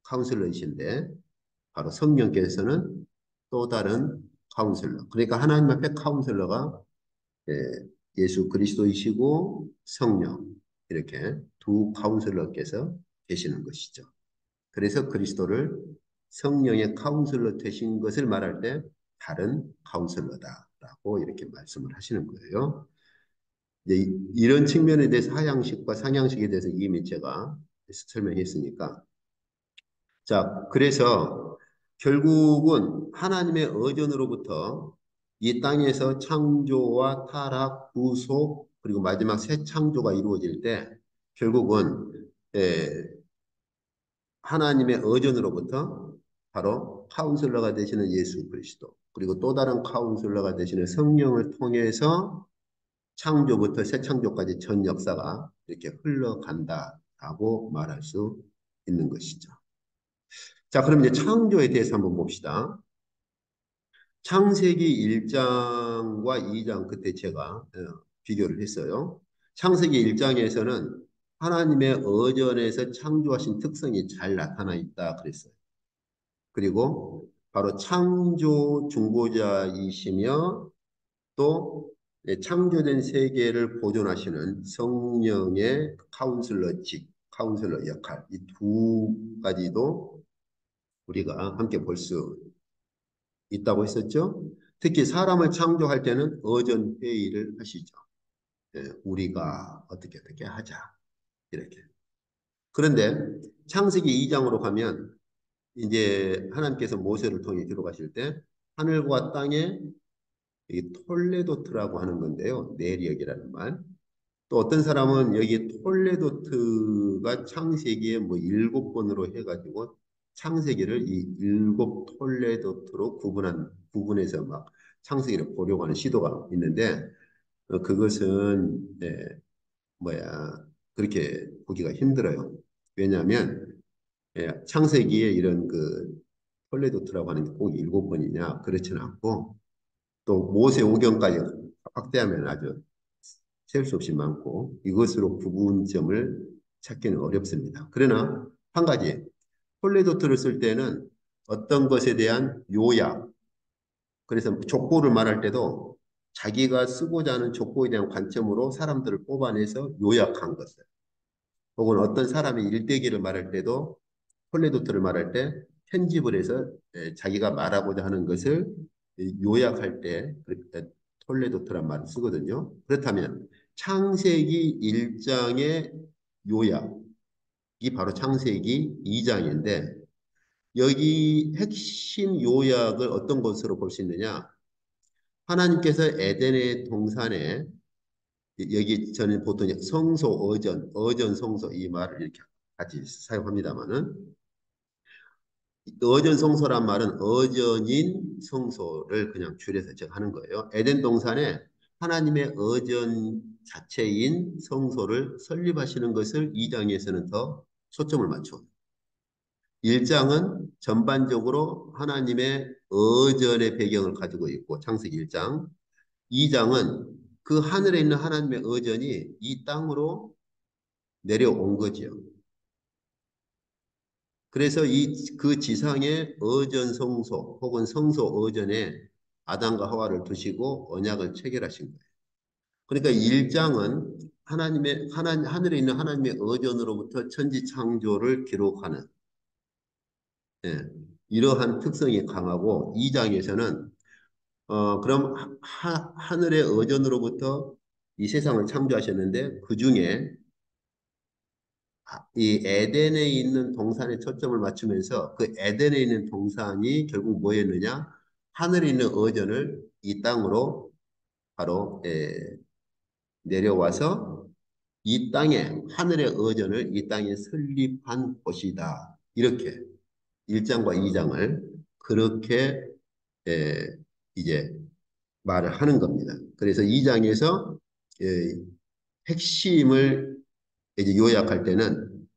카운슬러이신데 바로 성령께서는 또 다른 카운슬러. 그러니까 하나님 앞에 카운슬러가 예수 그리스도이시고 성령 이렇게 두 카운슬러께서 계시는 것이죠. 그래서 그리스도를 성령의 카운슬러 되신 것을 말할 때 다른 카운슬러다라고 이렇게 말씀을 하시는 거예요. 이제 이런 측면에 대해서 하향식과 상향식에 대해서 이미 제가 설명했으니까 자, 그래서 결국은 하나님의 의전으로부터 이 땅에서 창조와 타락, 구속, 그리고 마지막 새 창조가 이루어질 때 결국은 하나님의 의전으로부터 바로 카운슬러가 되시는 예수 그리스도 그리고 또 다른 카운슬러가 되시는 성령을 통해서 창조부터 새 창조까지 전 역사가 이렇게 흘러간다라고 말할 수 있는 것이죠. 자, 그럼 이제 창조에 대해서 한번 봅시다. 창세기 1장과 2장 그때 제가 비교를 했어요. 창세기 1장에서는 하나님의 의전에서 창조하신 특성이 잘 나타나 있다 그랬어요. 그리고 바로 창조 중보자이시며 또 창조된 세계를 보존하시는 성령의 카운슬러 역할, 이 두 가지도 우리가 함께 볼 수 있다고 했었죠. 특히 사람을 창조할 때는 의전 회의를 하시죠. 우리가 어떻게 하자 이렇게. 그런데 창세기 2장으로 가면 이제 하나님께서 모세를 통해 기록하실 때 하늘과 땅에 이 톨레도트라고 하는 건데요. 내력이라는 말. 또 어떤 사람은 여기 톨레도트가 창세기에 뭐 7번으로 해가지고 창세기를 이 7톨레도트로 구분해서 막 창세기를 보려고 하는 시도가 있는데 그것은 뭐야 그렇게 보기가 힘들어요. 왜냐하면 창세기에 이런 그 톨레도트라고 하는 게 꼭 7번이냐 그렇지는 않고 또 모세 오경까지 확대하면 아주 셀 수 없이 많고 이것으로 구분점을 찾기는 어렵습니다. 그러나 한 가지 폴리도트를 쓸 때는 어떤 것에 대한 요약 그래서 족보를 말할 때도 자기가 쓰고자 하는 족보에 대한 관점으로 사람들을 뽑아내서 요약한 것을 혹은 어떤 사람이 일대기를 말할 때도 폴리도트를 말할 때 편집을 해서 자기가 말하고자 하는 것을 요약할 때 톨레도트란 말을 쓰거든요. 그렇다면 창세기 1장의 요약이 바로 창세기 2장인데 여기 핵심 요약을 어떤 것으로 볼 수 있느냐? 하나님께서 에덴의 동산에 여기 저는 보통 성소, 어전, 성소 이 말을 이렇게 같이 사용합니다만은 어전 성소란 말은 어전인 성소를 그냥 줄여서 제가 하는 거예요. 에덴 동산에 하나님의 어전 자체인 성소를 설립하시는 것을 2장에서는 더 초점을 맞춰. 1장은 전반적으로 하나님의 어전의 배경을 가지고 있고 창세기 1장. 2장은 그 하늘에 있는 하나님의 어전이 이 땅으로 내려온 거지요. 그래서 그 지상의 어전 성소 혹은 성소 어전에 아담과 하와를 두시고 언약을 체결하신 거예요. 그러니까 1장은 하늘에 있는 하나님의 어전으로부터 천지 창조를 기록하는 예, 이러한 특성이 강하고 2장에서는 그럼 하늘의 어전으로부터 이 세상을 창조하셨는데 그 중에 이 에덴에 있는 동산에 초점을 맞추면서 그 에덴에 있는 동산이 결국 뭐였느냐? 하늘에 있는 어전을 이 땅으로 바로 내려와서 이 땅에 하늘의 어전을 이 땅에 설립한 곳이다. 이렇게 1장과 2장을 그렇게 에, 이제 말을 하는 겁니다. 그래서 2장에서 핵심을 이제 요약할 때는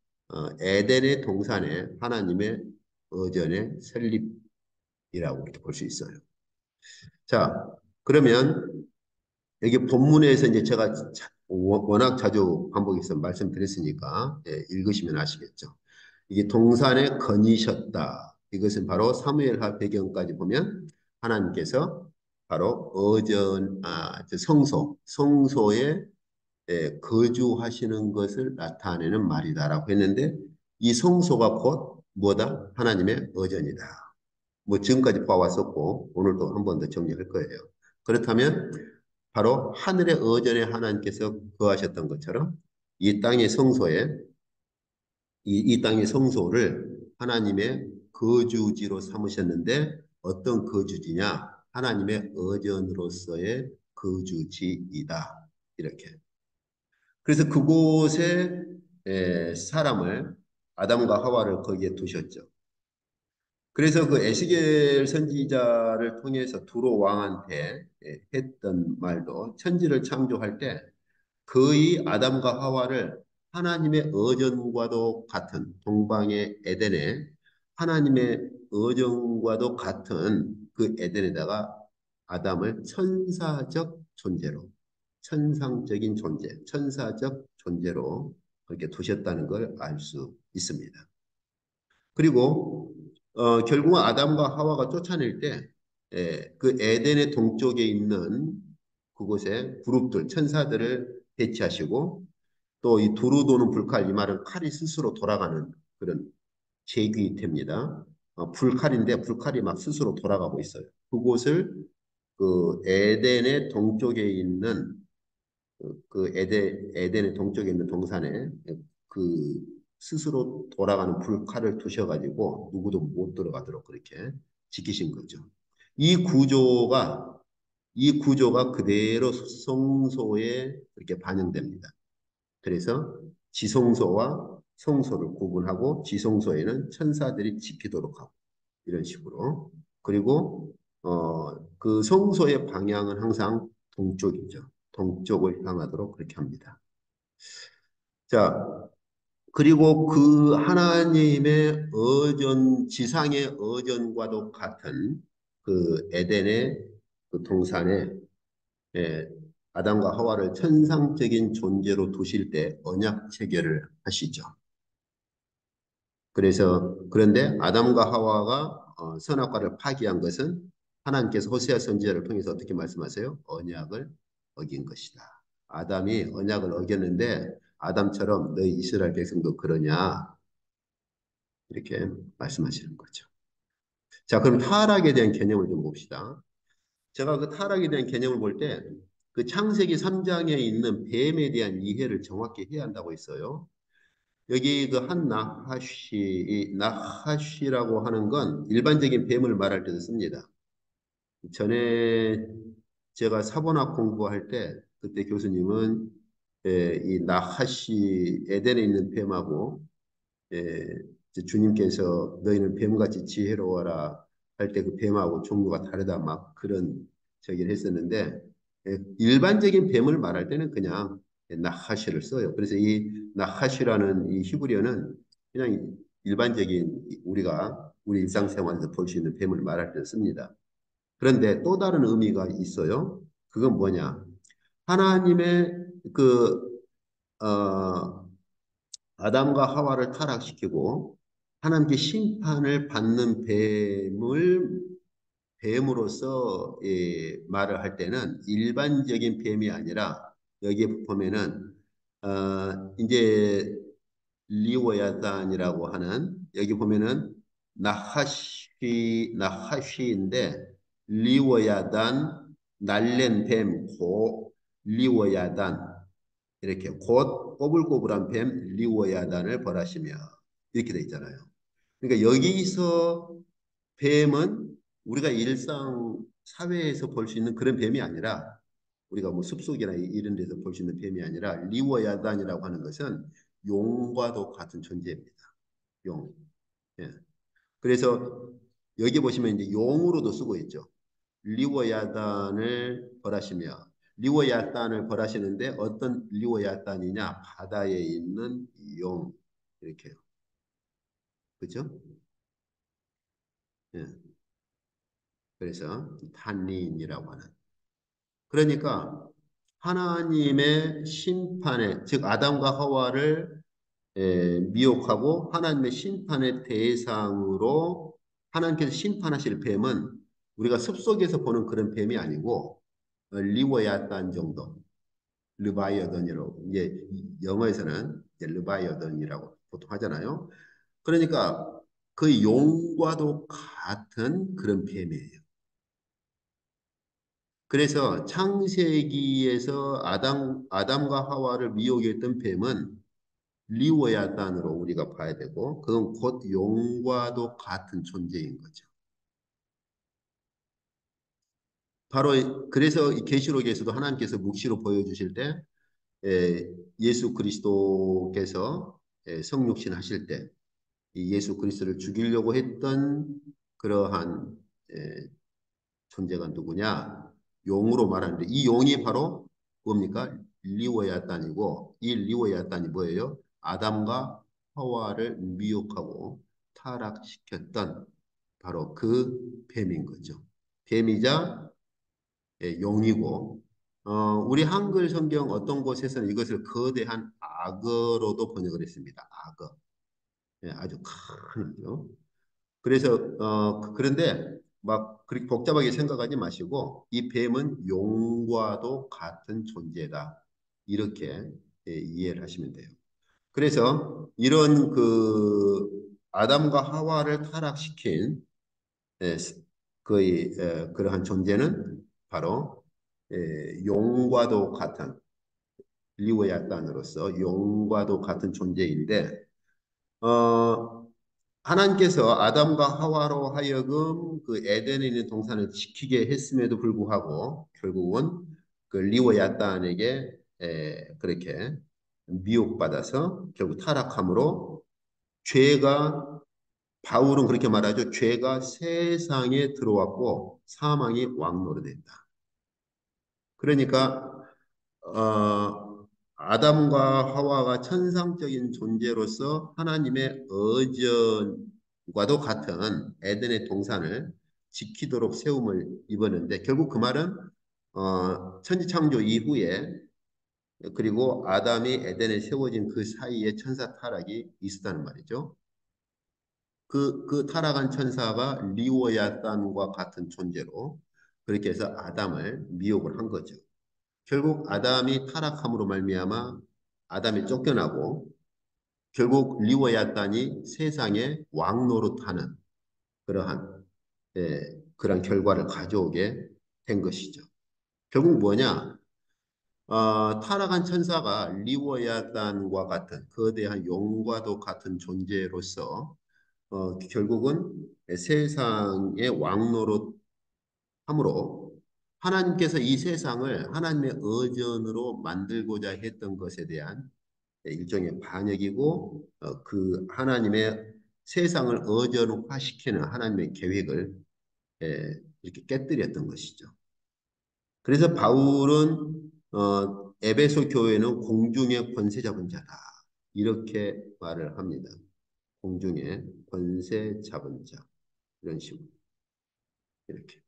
에덴의 동산에 하나님의 어전의 설립이라고 이렇게 볼 수 있어요. 자, 그러면 여기 본문에서 이제 제가 워낙 자주 반복해서 말씀드렸으니까 읽으시면 아시겠죠. 이게 동산에 거니셨다. 이것은 바로 사무엘하 배경까지 보면 하나님께서 바로 성소에 거주하시는 것을 나타내는 말이다라고 했는데 이 성소가 곧 뭐다? 하나님의 의전이다. 뭐 지금까지 봐왔었고 오늘도 한 번 더 정리할 거예요. 그렇다면 바로 하늘의 의전에 하나님께서 거하셨던 것처럼 이 땅의 성소에 이 땅의 성소를 하나님의 거주지로 삼으셨는데 어떤 거주지냐? 하나님의 의전으로서의 거주지이다. 이렇게. 그래서 그곳에 사람을 아담과 하와를 거기에 두셨죠. 그래서 그 에스겔 선지자를 통해서 두로 왕한테 했던 말도 천지를 창조할 때 거의 아담과 하와를 하나님의 의전과도 같은 동방의 에덴에 하나님의 의전과도 같은 그 에덴에다가 아담을 천사적 존재로 천상적인 존재, 천사적 존재로 그렇게 두셨다는 걸 알 수 있습니다. 그리고 결국은 아담과 하와가 쫓아낼 때 그 에덴의 동쪽에 있는 그곳에 그룹들, 천사들을 배치하시고 또 이 두루 도는 불칼, 이 말은 칼이 스스로 돌아가는 그런 제귀태입니다. 불칼인데 불칼이 막 스스로 돌아가고 있어요. 그곳을 그 에덴의 동쪽에 있는 에덴의 동쪽에 있는 동산에 그 스스로 돌아가는 불칼을 두셔가지고 누구도 못 들어가도록 그렇게 지키신 거죠. 이 구조가 이 구조가 그대로 성소에 이렇게 반영됩니다. 그래서 지성소와 성소를 구분하고 지성소에는 천사들이 지키도록 하고 이런 식으로 그리고 그 성소의 방향은 항상 동쪽이죠. 동쪽을 향하도록 그렇게 합니다. 자, 그리고 그 하나님의 지상의 어전과도 같은 그 에덴의 그 동산에 예, 아담과 하와를 천상적인 존재로 두실 때 언약 체결을 하시죠. 그런데 아담과 하와가 선악과를 파기한 것은 하나님께서 호세아 선지자를 통해서 어떻게 말씀하세요? 언약을 어긴 것이다. 아담이 언약을 어겼는데 아담처럼 너희 이스라엘 백성도 그러냐? 이렇게 말씀하시는 거죠. 자, 그럼 타락에 대한 개념을 좀 봅시다. 제가 그 타락에 대한 개념을 볼 때 그 창세기 3장에 있는 뱀에 대한 이해를 정확히 해야 한다고 했어요. 여기 그 한 나하시, 이 나하시라고 하는 건 일반적인 뱀을 말할 때도 씁니다. 전에 제가 사본학 공부할 때 그때 교수님은 이 나하시 에덴에 있는 뱀하고 이제 주님께서 너희는 뱀같이 지혜로워라 할 때 그 뱀하고 종류가 다르다 막 그런 저기를 했었는데 일반적인 뱀을 말할 때는 그냥 나하시를 써요. 그래서 이 나하시라는 이 히브리어는 그냥 일반적인 우리가 우리 일상생활에서 볼 수 있는 뱀을 말할 때 씁니다. 그런데 또 다른 의미가 있어요. 그건 뭐냐? 하나님의 어, 아담과 하와를 타락시키고 하나님께 심판을 받는 뱀으로서 말을 할 때는 일반적인 뱀이 아니라 여기에 보면은 이제 리워야단이라고 하는 여기 보면은 나하시인데 리워야단 날랜 뱀 고 리워야단 이렇게 곧 꼬불꼬불한 뱀 리워야단을 벌하시며 이렇게 돼 있잖아요. 그러니까 여기서 뱀은 우리가 일상 사회에서 볼 수 있는 그런 뱀이 아니라 우리가 뭐 숲속이나 이런 데서 볼 수 있는 뱀이 아니라 리워야단이라고 하는 것은 용과도 같은 존재입니다. 용. 예. 그래서 여기 보시면 이제 용으로도 쓰고 있죠. 리워야단을 벌하시며 리워야단을 벌하시는데 어떤 리워야단이냐? 바다에 있는 용 이렇게요. 그죠? 예. 그래서 탄린이라고 하는. 그러니까 하나님의 심판에 즉 아담과 하와를 미혹하고 하나님의 심판의 대상으로 하나님께서 심판하실 뱀은 우리가 숲속에서 보는 그런 뱀이 아니고 리워야단 정도 르바이어던이라고 이제 영어에서는 이제 르바이어던이라고 보통 하잖아요. 그러니까 그 용과도 같은 그런 뱀이에요. 그래서 창세기에서 아담과 하와를 미혹했던 뱀은 리워야단으로 우리가 봐야 되고 그건 곧 용과도 같은 존재인 거죠. 바로 그래서 이 계시록에서도 하나님께서 묵시로 보여주실 때 예수 그리스도께서 성육신 하실 때 이 예수 그리스도를 죽이려고 했던 그러한 존재가 누구냐? 용으로 말하는데 이 용이 바로 뭡니까? 리워야단이고 이 리워야단이 뭐예요? 아담과 하와를 미혹하고 타락시켰던 바로 그 뱀인 거죠. 뱀이자 용이고 우리 한글 성경 어떤 곳에서는 이것을 거대한 악어로도 번역을 했습니다. 악어. 아주 큰 거죠. 그래서 그런데 막 그렇게 복잡하게 생각하지 마시고 이 뱀은 용과도 같은 존재다. 이렇게 이해를 하시면 돼요. 그래서 이런 그 아담과 하와를 타락시킨 예, 거의 그러한 존재는 바로 용과도 같은 리오야단으로서 용과도 같은 존재인데 어, 하나님께서 아담과 하와로 하여금 그 에덴에 있는 동산을 지키게 했음에도 불구하고 결국은 그 리오야단에게 그렇게 미혹받아서 결국 타락함으로 죄가 바울은 그렇게 말하죠. 죄가 세상에 들어왔고 사망이 왕노릇했다. 그러니까 아담과 하와가 천상적인 존재로서 하나님의 의전과도 같은 에덴의 동산을 지키도록 세움을 입었는데 결국 그 말은 천지창조 이후에 그리고 아담이 에덴에 세워진 그 사이에 천사 타락이 있었다는 말이죠. 그 타락한 천사가 리오야단과 같은 존재로 그렇게 해서 아담을 미혹을 한 거죠. 결국 아담이 타락함으로 말미암아 아담이 쫓겨나고 결국 리워야단이 세상에 왕노릇하는 그러한 그런 결과를 가져오게 된 것이죠. 결국 뭐냐? 타락한 천사가 리워야단과 같은 거대한 용과도 같은 존재로서 결국은 세상의 왕노릇 함으로 하나님께서 이 세상을 하나님의 의전으로 만들고자 했던 것에 대한 일종의 반역이고 그 하나님의 세상을 의전화시키는 하나님의 계획을 이렇게 깨뜨렸던 것이죠. 그래서 바울은 에베소 교회는 공중의 권세 잡은 자다. 이렇게 말을 합니다. 공중의 권세 잡은 자. 이런 식으로. 이렇게.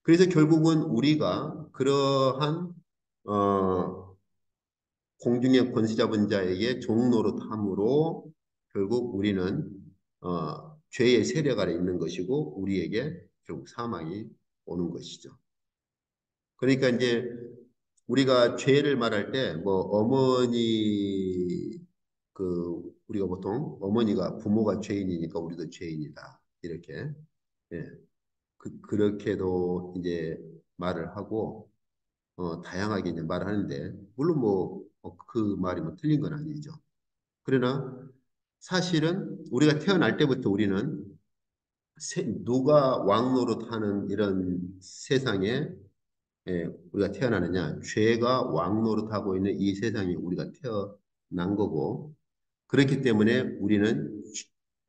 그래서 결국은 우리가 그러한 공중의 권세 잡은 자에게 종노릇함으로 결국 우리는 죄의 세력 아래 있는 것이고 우리에게 결국 사망이 오는 것이죠. 그러니까 이제 우리가 죄를 말할 때 뭐 어머니 우리가 보통 어머니가 부모가 죄인이니까 우리도 죄인이다 이렇게 그렇게도 이제 말을 하고 다양하게 이제 말을 하는데 물론 그 말이 뭐 틀린 건 아니죠. 그러나 사실은 우리가 태어날 때부터 우리는 누가 왕노릇하는 이런 세상에 우리가 태어나느냐? 죄가 왕노릇하고 있는 이 세상에 우리가 태어난 거고 그렇기 때문에 우리는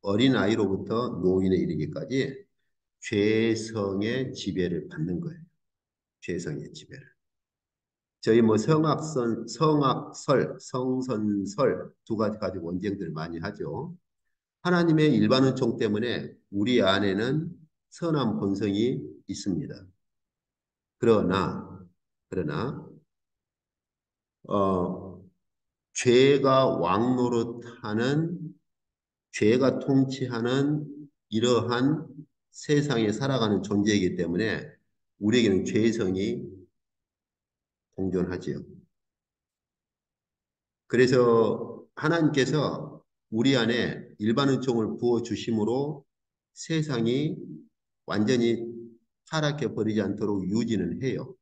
어린 아이로부터 노인에 이르기까지 죄성의 지배를 받는 거예요. 죄성의 지배를. 저희 뭐 성악설, 성선설 두 가지 가지고 논쟁들을 많이 하죠. 하나님의 일반 은총 때문에 우리 안에는 선한 본성이 있습니다. 그러나 어, 죄가 왕노릇하는 죄가 통치하는 이러한 세상에 살아가는 존재이기 때문에 우리에게는 죄성이 공존하지요. 그래서 하나님께서 우리 안에 일반 은총을 부어 주심으로 세상이 완전히 타락해 버리지 않도록 유지는 해요.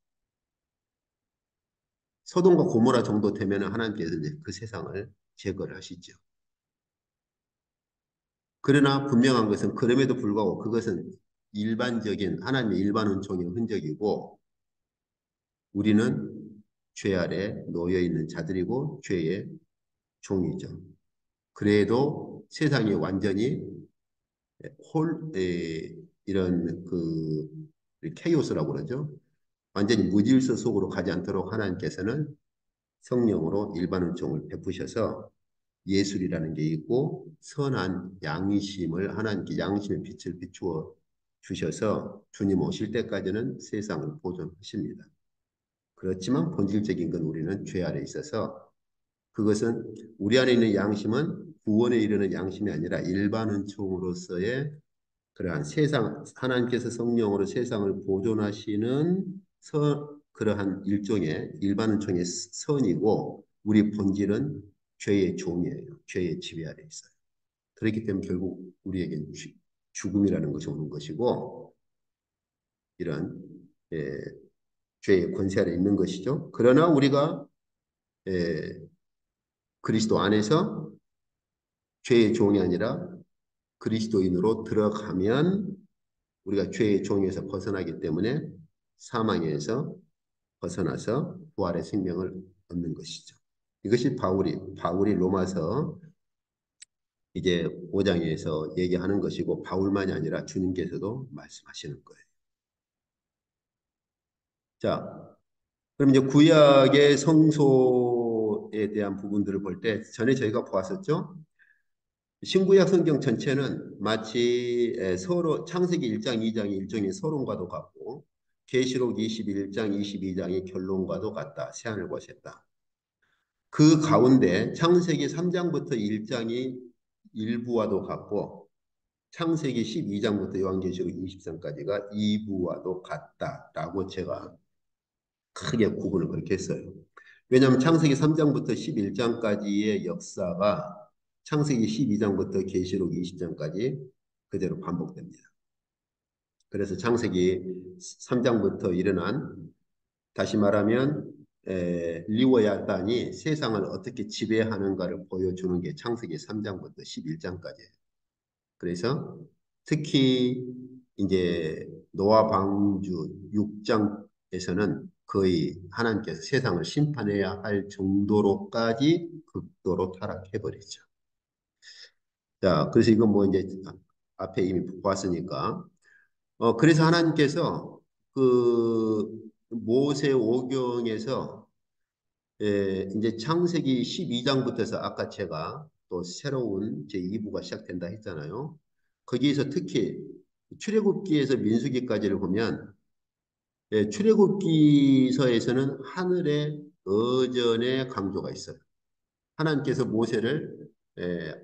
소돔과 고모라 정도 되면 하나님께서 이제 그 세상을 제거를 하시죠. 그러나 분명한 것은 그럼에도 불구하고 그것은 일반적인 하나님의 일반 은총의 흔적이고 우리는 죄 아래 놓여 있는 자들이고 죄의 종이죠. 그래도 세상이 완전히 이런 그 케이오스라고 그러죠. 완전히 무질서 속으로 가지 않도록 하나님께서는 성령으로 일반 은총을 베푸셔서 예술이라는 게 있고 선한 양심을 하나님께 양심의 빛을 비추어 주셔서 주님 오실 때까지는 세상을 보존하십니다. 그렇지만 본질적인 건 우리는 죄 아래 있어서 그것은 우리 안에 있는 양심은 구원에 이르는 양심이 아니라 일반 은총으로서의 그러한 세상 하나님께서 성령으로 세상을 보존하시는 그러한 일종의 일반 은총의 선이고 우리 본질은 죄의 종이에요. 죄의 지배 아래 있어요. 그렇기 때문에 결국 우리에게 죽음이라는 것이 오는 것이고 이런 예, 죄의 권세 아래 있는 것이죠. 그러나 우리가 예, 그리스도 안에서 죄의 종이 아니라 그리스도인으로 들어가면 우리가 죄의 종에서 벗어나기 때문에 사망에서 벗어나서 부활의 생명을 얻는 것이죠. 이것이 바울이 로마서 이제 5장에서 얘기하는 것이고 바울만이 아니라 주님께서도 말씀하시는 거예요. 자, 그럼 이제 구약의 성소에 대한 부분들을 볼 때 전에 저희가 보았었죠. 신구약 성경 전체는 마치 서로 창세기 1장, 2장이 일종의 서론과도 같고 계시록 21장, 22장의 결론과도 같다. 새하늘과 새 땅. 그 가운데 창세기 3장부터 1장이 일부와도 같고 창세기 12장부터 요한계시록 20장까지가 2부와도 같다라고 제가 크게 구분을 그렇게 했어요. 왜냐하면 창세기 3장부터 11장까지의 역사가 창세기 12장부터 계시록 20장까지 그대로 반복됩니다. 그래서 창세기 3장부터 일어난 다시 말하면 리워야단이 세상을 어떻게 지배하는가를 보여주는 게 창세기 3장부터 11장까지예요. 그래서 특히 이제 노아 방주 6장에서는 거의 하나님께서 세상을 심판해야 할 정도로까지 극도로 타락해버리죠. 자, 그래서 이건 뭐 이제 앞에 이미 보았으니까. 그래서 하나님께서 그 모세 오경에서 이제 창세기 12장부터 해서 아까 제가 또 새로운 제2부가 시작된다 했잖아요. 거기에서 특히 출애굽기에서 민수기까지를 보면 출애굽기서에서는 하늘의 어전의 강조가 있어요. 하나님께서 모세를 예,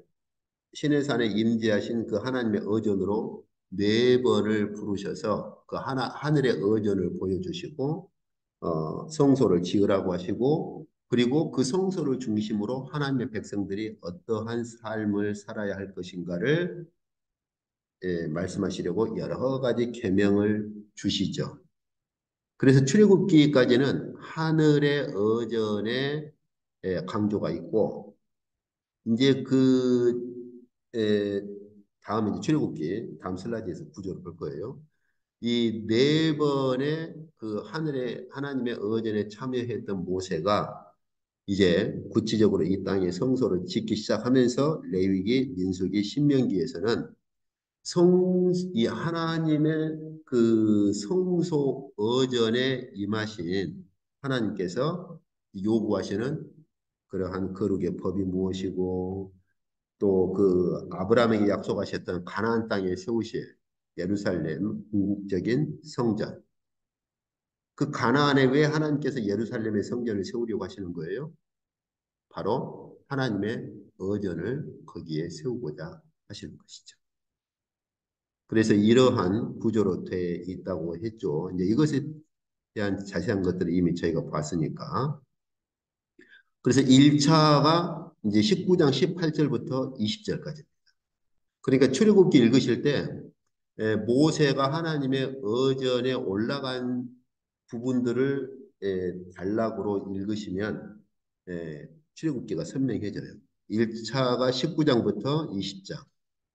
시내산에 임재하신 그 하나님의 어전으로 네 번을 부르셔서 그 하늘의 어전을 보여주시고 성소를 지으라고 하시고 그리고 그 성소를 중심으로 하나님의 백성들이 어떠한 삶을 살아야 할 것인가를 말씀하시려고 여러 가지 계명을 주시죠. 그래서 출애굽기까지는 하늘의 어전에 강조가 있고 이제 다음 이제 출애굽기 다음 슬라이드에서 구조를 볼 거예요. 이 네 번의 그 하늘의 하나님의 어전에 참여했던 모세가 이제 구체적으로 이 땅의 성소를 짓기 시작하면서 레위기, 민수기, 신명기에서는 이 하나님의 그 성소 어전에 임하신 하나님께서 요구하시는 그러한 거룩의 법이 무엇이고 또 그 아브라함에게 약속하셨던 가나안 땅에 세우실 예루살렘 궁극적인 성전. 그 가나안에 왜 하나님께서 예루살렘의 성전을 세우려고 하시는 거예요? 바로 하나님의 어전을 거기에 세우고자 하시는 것이죠. 그래서 이러한 구조로 돼 있다고 했죠. 이제 이것에 대한 자세한 것들을 이미 저희가 봤으니까. 그래서 1차가 이제 19장 18절부터 20절까지. 그러니까 출애굽기 읽으실 때 모세가 하나님의 어전에 올라간 부분들을 단락으로 읽으시면 출애굽기가 선명해져요. 1차가 19장부터 20장,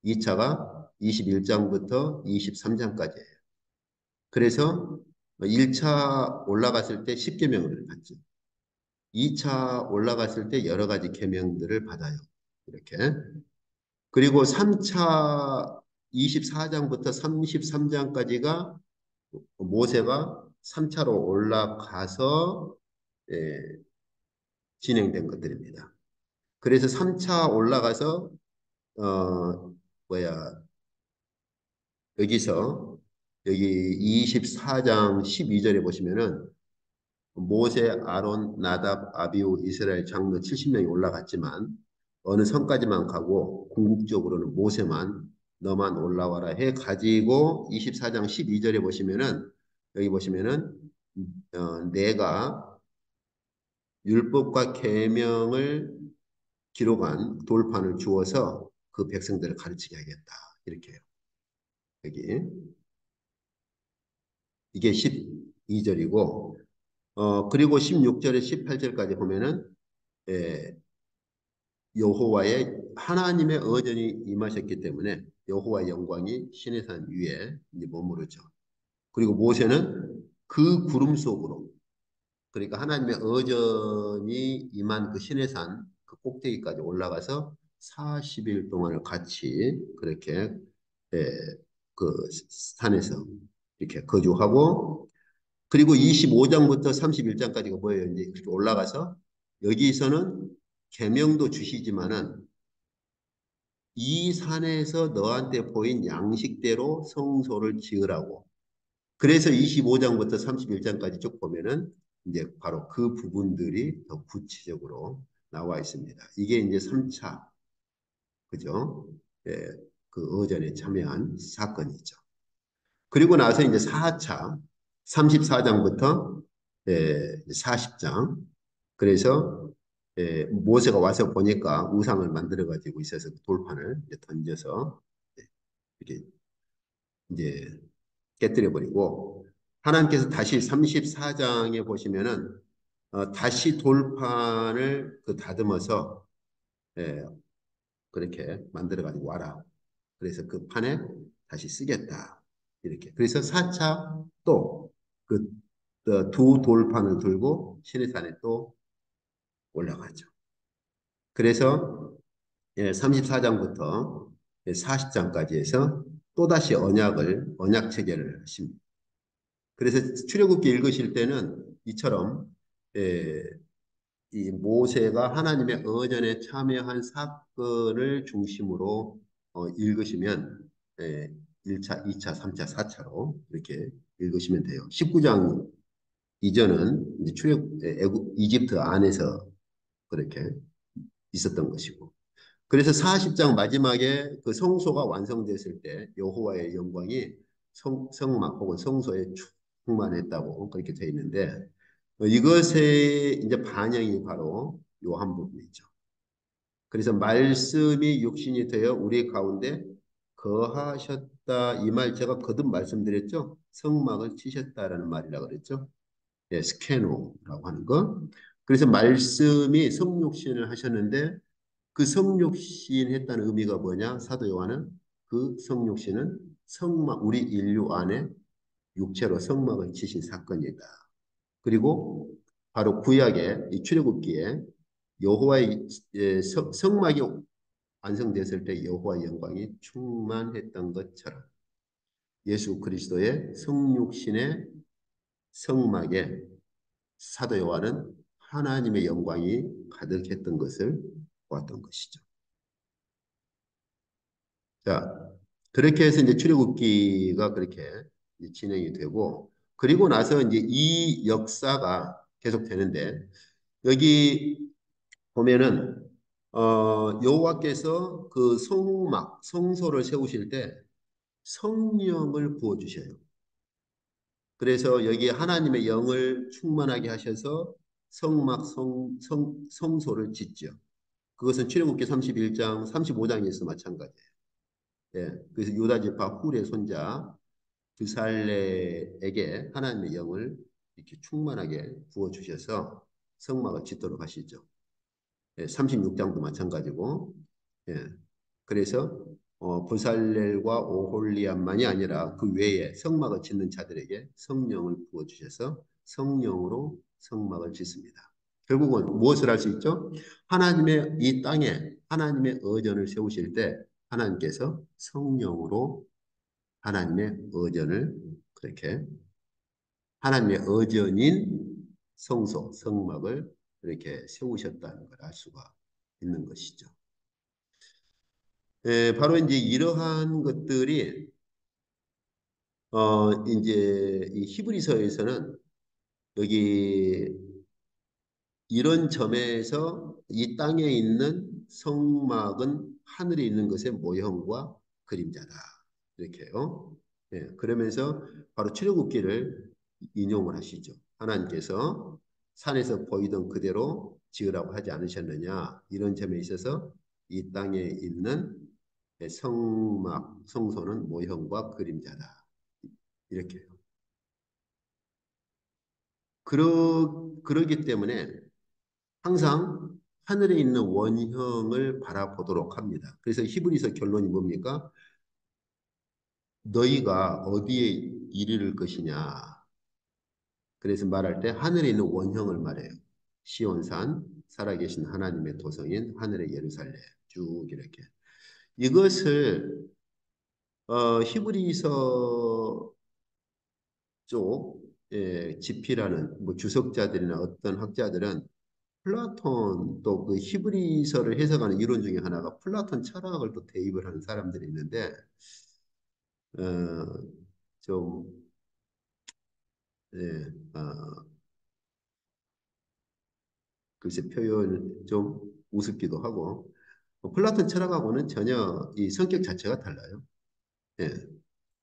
2차가 21장부터 23장까지예요. 그래서 1차 올라갔을 때 10계명을 받죠. 2차 올라갔을 때 여러 가지 계명들을 받아요. 이렇게. 그리고 3차 24장부터 33장까지가 모세가 3차로 올라가서 예, 진행된 것들입니다. 그래서 3차 올라가서 뭐야 여기서 여기 24장 12절에 보시면은 모세, 아론, 나답, 아비후, 이스라엘 장로 70명이 올라갔지만 어느 성까지만 가고 궁극적으로는 모세만 너만 올라와라 해 가지고 24장 12절에 보시면은 여기 보시면은 내가 율법과 계명을 기록한 돌판을 주어서 그 백성들을 가르치게 하겠다. 이렇게 해요. 여기 이게 12절이고 그리고 16절에 18절까지 보면은 예, 여호와의 하나님의 어전이 임하셨기 때문에 여호와의 영광이 시내 산 위에 이제 머무르죠. 그리고 모세는 그 구름 속으로 그러니까 하나님의 어전이 임한 그 시내 산그 꼭대기까지 올라가서 40일 동안을 같이 그렇게 예, 그 산에서 이렇게 거주하고 그리고 25장부터 31장까지가 뭐예요? 이제 이렇게 올라가서 여기서는 계명도 주시지만은 이 산에서 너한테 보인 양식대로 성소를 지으라고. 그래서 25장부터 31장까지 쭉 보면은 이제 바로 그 부분들이 더 구체적으로 나와 있습니다. 이게 이제 3차, 그죠? 예, 그 어전에 참여한 사건이죠. 그리고 나서 이제 4차, 34장부터 40장. 그래서 모세가 와서 보니까 우상을 만들어 가지고 있어서 돌판을 이제 던져서 이렇게 이제 깨뜨려 버리고 하나님께서 다시 34장에 보시면은 다시 돌판을 그 다듬어서 예, 그렇게 만들어 가지고 와라. 그래서 그 판에 다시 쓰겠다. 이렇게. 그래서 4차 또 그 두 돌판을 들고 시내산에 또 올라가죠. 그래서 34장부터 40장까지 해서 또다시 언약 체결을 하십니다. 그래서 출애굽기 읽으실 때는 이처럼 예, 이 모세가 하나님의 언연에 참여한 사건을 중심으로 읽으시면 1차, 2차, 3차, 4차로 이렇게 읽으시면 돼요. 19장 이전은 이제 이집트 안에서 그렇게 있었던 것이고. 그래서 40장 마지막에 그 성소가 완성됐을 때 여호와의 영광이 성막 혹은 성소에 충만했다고 그렇게 되어 있는데 이것의 이제 반영이 바로 요 한 부분이죠. 그래서 말씀이 육신이 되어 우리 가운데 거하셨다 이 말 제가 거듭 말씀드렸죠. 성막을 치셨다라는 말이라 그랬죠. 예, 스케노라고 하는 거. 그래서 말씀이 성육신을 하셨는데 그 성육신 했다는 의미가 뭐냐? 사도 요한은 그 성육신은 성막 우리 인류 안에 육체로 성막을 치신 사건이다. 그리고 바로 구약의 이 출애굽기에 여호와의 성막이 완성됐을 때 여호와의 영광이 충만했던 것처럼 예수 그리스도의 성육신의 성막에 사도 요한은 하나님의 영광이 가득했던 것을 보았던 것이죠. 자, 그렇게 해서 이제 출애굽기가 그렇게 진행이 되고 그리고 나서 이제 이 역사가 계속 되는데 여기 보면은 여호와께서 그 성막 성소를 세우실 때 성령을 부어 주셔요. 그래서 여기 하나님의 영을 충만하게 하셔서 성막 성소를 짓죠. 그것은 출애굽기 31장 35장에서 마찬가지예요. 예. 그래서 유다 지파 훌의 손자 드살레에게 하나님의 영을 이렇게 충만하게 부어 주셔서 성막을 짓도록 하시죠. 예, 36장도 마찬가지고, 예, 그래서 브살렐과 오홀리암만이 아니라 그 외에 성막을 짓는 자들에게 성령을 부어 주셔서 성령으로 성막을 짓습니다. 결국은 무엇을 할 수 있죠? 하나님의 이 땅에 하나님의 의전을 세우실 때 하나님께서 성령으로 하나님의 의전을 그렇게 하나님의 의전인 성소, 성막을 이렇게 세우셨다는 걸 알 수가 있는 것이죠. 바로 이제 이러한 것들이 이제 이 히브리서에서는 여기 이런 점에서 이 땅에 있는 성막은 하늘에 있는 것의 모형과 그림자다. 이렇게요. 예, 그러면서 바로 출애굽기를 인용을 하시죠. 하나님께서 산에서 보이던 그대로 지으라고 하지 않으셨느냐. 이런 점에 있어서 이 땅에 있는 성막, 성소는 모형과 그림자다. 이렇게요. 그러기 때문에 항상 하늘에 있는 원형을 바라보도록 합니다. 그래서 히브리서 결론이 뭡니까? 너희가 어디에 이르를 것이냐. 그래서 말할 때 하늘에 있는 원형을 말해요. 시온산, 살아계신 하나님의 도성인 하늘의 예루살렘. 쭉 이렇게. 이것을 히브리서 쪽 지피라는 뭐 주석자들이나 어떤 학자들은 플라톤 또 그 히브리서를 해석하는 이론 중에 하나가 플라톤 철학을 또 대입을 하는 사람들이 있는데 어, 좀 예, 글쎄 표현 좀 우습기도 하고 플라톤 철학하고는 전혀 이 성격 자체가 달라요. 예,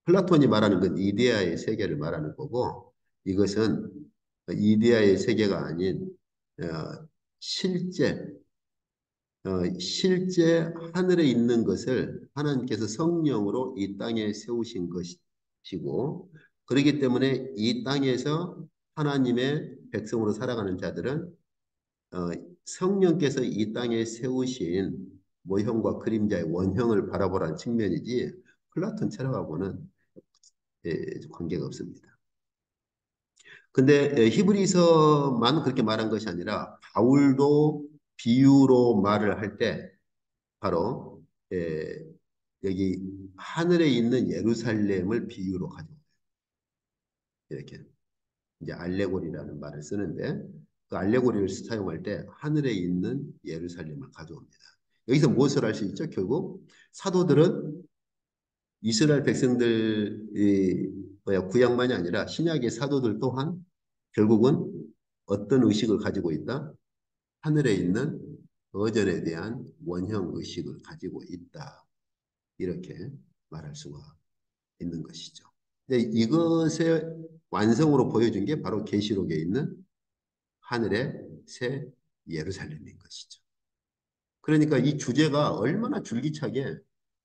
플라톤이 말하는 건 이데아의 세계를 말하는 거고 이것은 이데아의 세계가 아닌 실제 실제 하늘에 있는 것을 하나님께서 성령으로 이 땅에 세우신 것이고, 그렇기 때문에 이 땅에서 하나님의 백성으로 살아가는 자들은 어, 성령께서 이 땅에 세우신 모형과 그림자의 원형을 바라보라는 측면이지 플라톤 철학하고는 관계가 없습니다. 근데 히브리서만 그렇게 말한 것이 아니라 바울도 비유로 말을 할때 바로 예, 여기 하늘에 있는 예루살렘을 비유로 가지고 이렇게 이제 알레고리라는 말을 쓰는데 그 알레고리를 사용할 때 하늘에 있는 예루살렘을 가져옵니다. 여기서 무엇을 할 수 있죠? 결국 사도들은 이스라엘 백성들이 뭐야 구약만이 아니라 신약의 사도들 또한 결국은 어떤 의식을 가지고 있다? 하늘에 있는 거전에 대한 원형 의식을 가지고 있다. 이렇게 말할 수가 있는 것이죠. 근데 이것의 완성으로 보여준 게 바로 계시록에 있는 하늘의 새 예루살렘인 것이죠. 그러니까 이 주제가 얼마나 줄기차게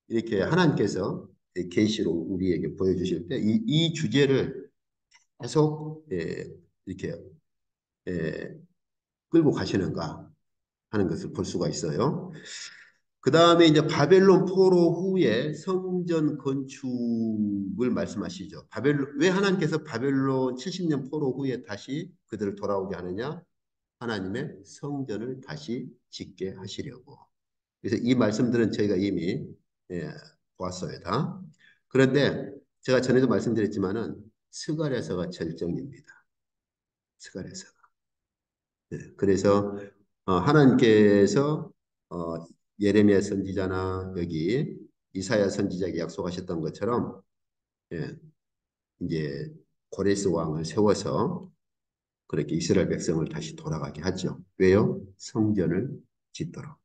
이렇게 하나님께서 계시록 우리에게 보여주실 때 이 주제를 계속 이렇게 예, 끌고 가시는가 하는 것을 볼 수가 있어요. 그 다음에 이제 바벨론 포로 후에 성전 건축을 말씀하시죠. 왜 하나님께서 바벨론 70년 포로 후에 다시 그들을 돌아오게 하느냐? 하나님의 성전을 다시 짓게 하시려고. 그래서 이 말씀들은 저희가 이미 예, 보았어요, 다. 그런데 제가 전에도 말씀드렸지만은 스가랴서가 절정입니다. 스가랴서가. 네, 그래서 하나님께서 어, 예레미야 선지자나 여기 이사야 선지자에게 약속하셨던 것처럼 예, 이제 고레스 왕을 세워서 그렇게 이스라엘 백성을 다시 돌아가게 하죠. 왜요? 성전을 짓도록.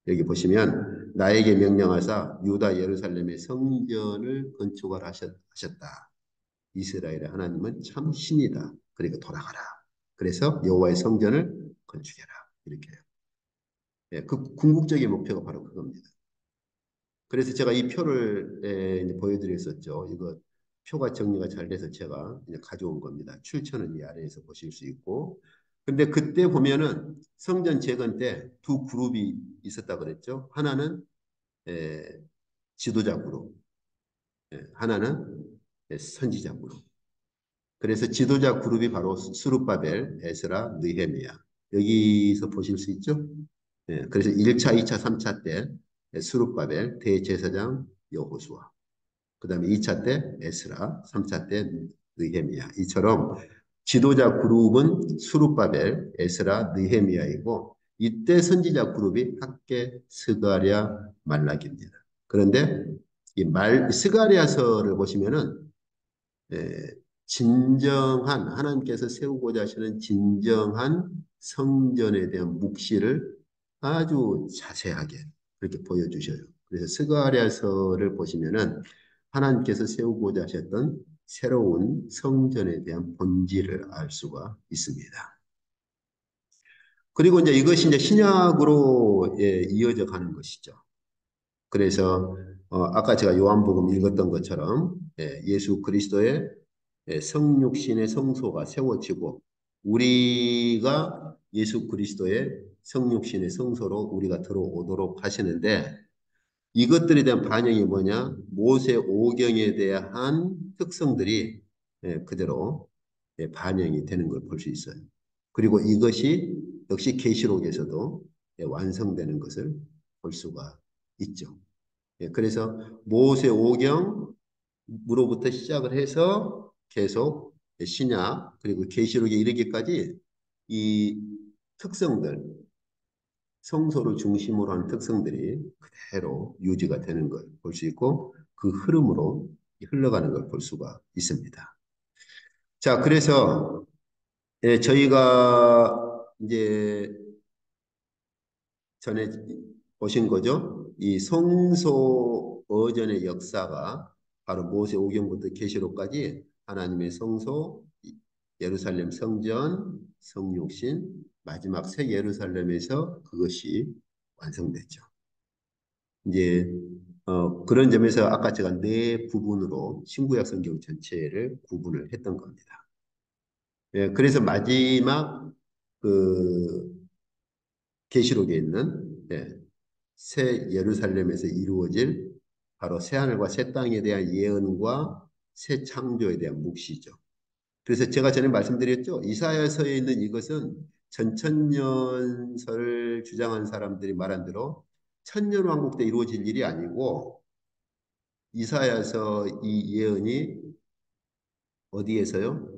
여기 보시면 나에게 명령하사 유다 예루살렘의 성전을 건축하라 하셨다. 이스라엘의 하나님은 참 신이다. 그러니까 돌아가라. 그래서 여호와의 성전을 건축해라. 이렇게 예, 그 궁극적인 목표가 바로 그겁니다. 그래서 제가 이 표를 이제 보여드렸었죠. 이거 표가 정리가 잘 돼서 제가 이제 가져온 겁니다. 출처는 이 아래에서 보실 수 있고. 근데 그때 보면은 성전 재건 때 두 그룹이 있었다 그랬죠. 하나는 에, 지도자 그룹, 하나는 선지자 그룹. 그래서 지도자 그룹이 바로 스룹바벨, 에스라, 느헤미야. 여기서 보실 수 있죠? 예, 그래서 1차, 2차, 3차 때 스룹바벨, 대제사장 여호수아, 그 다음에 2차 때 에스라, 3차 때 느헤미야. 이처럼 지도자 그룹은 스룹바벨, 에스라, 느헤미야이고 이때 선지자 그룹이 학개, 스가랴, 말라기입니다. 그런데 스가랴서를 보시면은 진정한 하나님께서 세우고자 하시는 진정한 성전에 대한 묵시를 아주 자세하게 그렇게 보여주셔요. 그래서 스가랴서를 보시면은 하나님께서 세우고자 하셨던 새로운 성전에 대한 본질을 알 수가 있습니다. 그리고 이제 이것이 이제 신약으로 이어져 가는 것이죠. 그래서 아까 제가 요한복음 읽었던 것처럼 예수 그리스도의 성육신의 성소가 세워지고 우리가 예수 그리스도의 성육신의 성소로 우리가 들어오도록 하시는데 이것들에 대한 반영이 뭐냐? 모세 오경에 대한 특성들이 그대로 반영이 되는 걸 볼 수 있어요. 그리고 이것이 역시 계시록에서도 완성되는 것을 볼 수가 있죠. 그래서 모세 오경으로부터 시작을 해서 계속 신약 그리고 계시록에 이르기까지 이 특성들, 성소를 중심으로 한 특성들이 그대로 유지가 되는 걸 볼 수 있고 그 흐름으로 흘러가는 걸 볼 수가 있습니다. 자, 그래서 저희가 이제 전에 보신 거죠. 이 성소 어전의 역사가 바로 모세오경부터 계시록까지 하나님의 성소, 예루살렘 성전, 성육신, 마지막 새 예루살렘에서 그것이 완성됐죠. 이제 그런 점에서 아까 제가 네 부분으로 신구약 성경 전체를 구분을 했던 겁니다. 그래서 마지막 그 계시록에 있는 새 예루살렘에서 이루어질 바로 새 하늘과 새 땅에 대한 예언과 새 창조에 대한 묵시죠. 그래서 제가 전에 말씀드렸죠. 이사야서에 있는 이것은 전천년설을 주장한 사람들이 말한 대로 천년왕국 때 이루어질 일이 아니고 이사야서 이 예언이 어디에서요?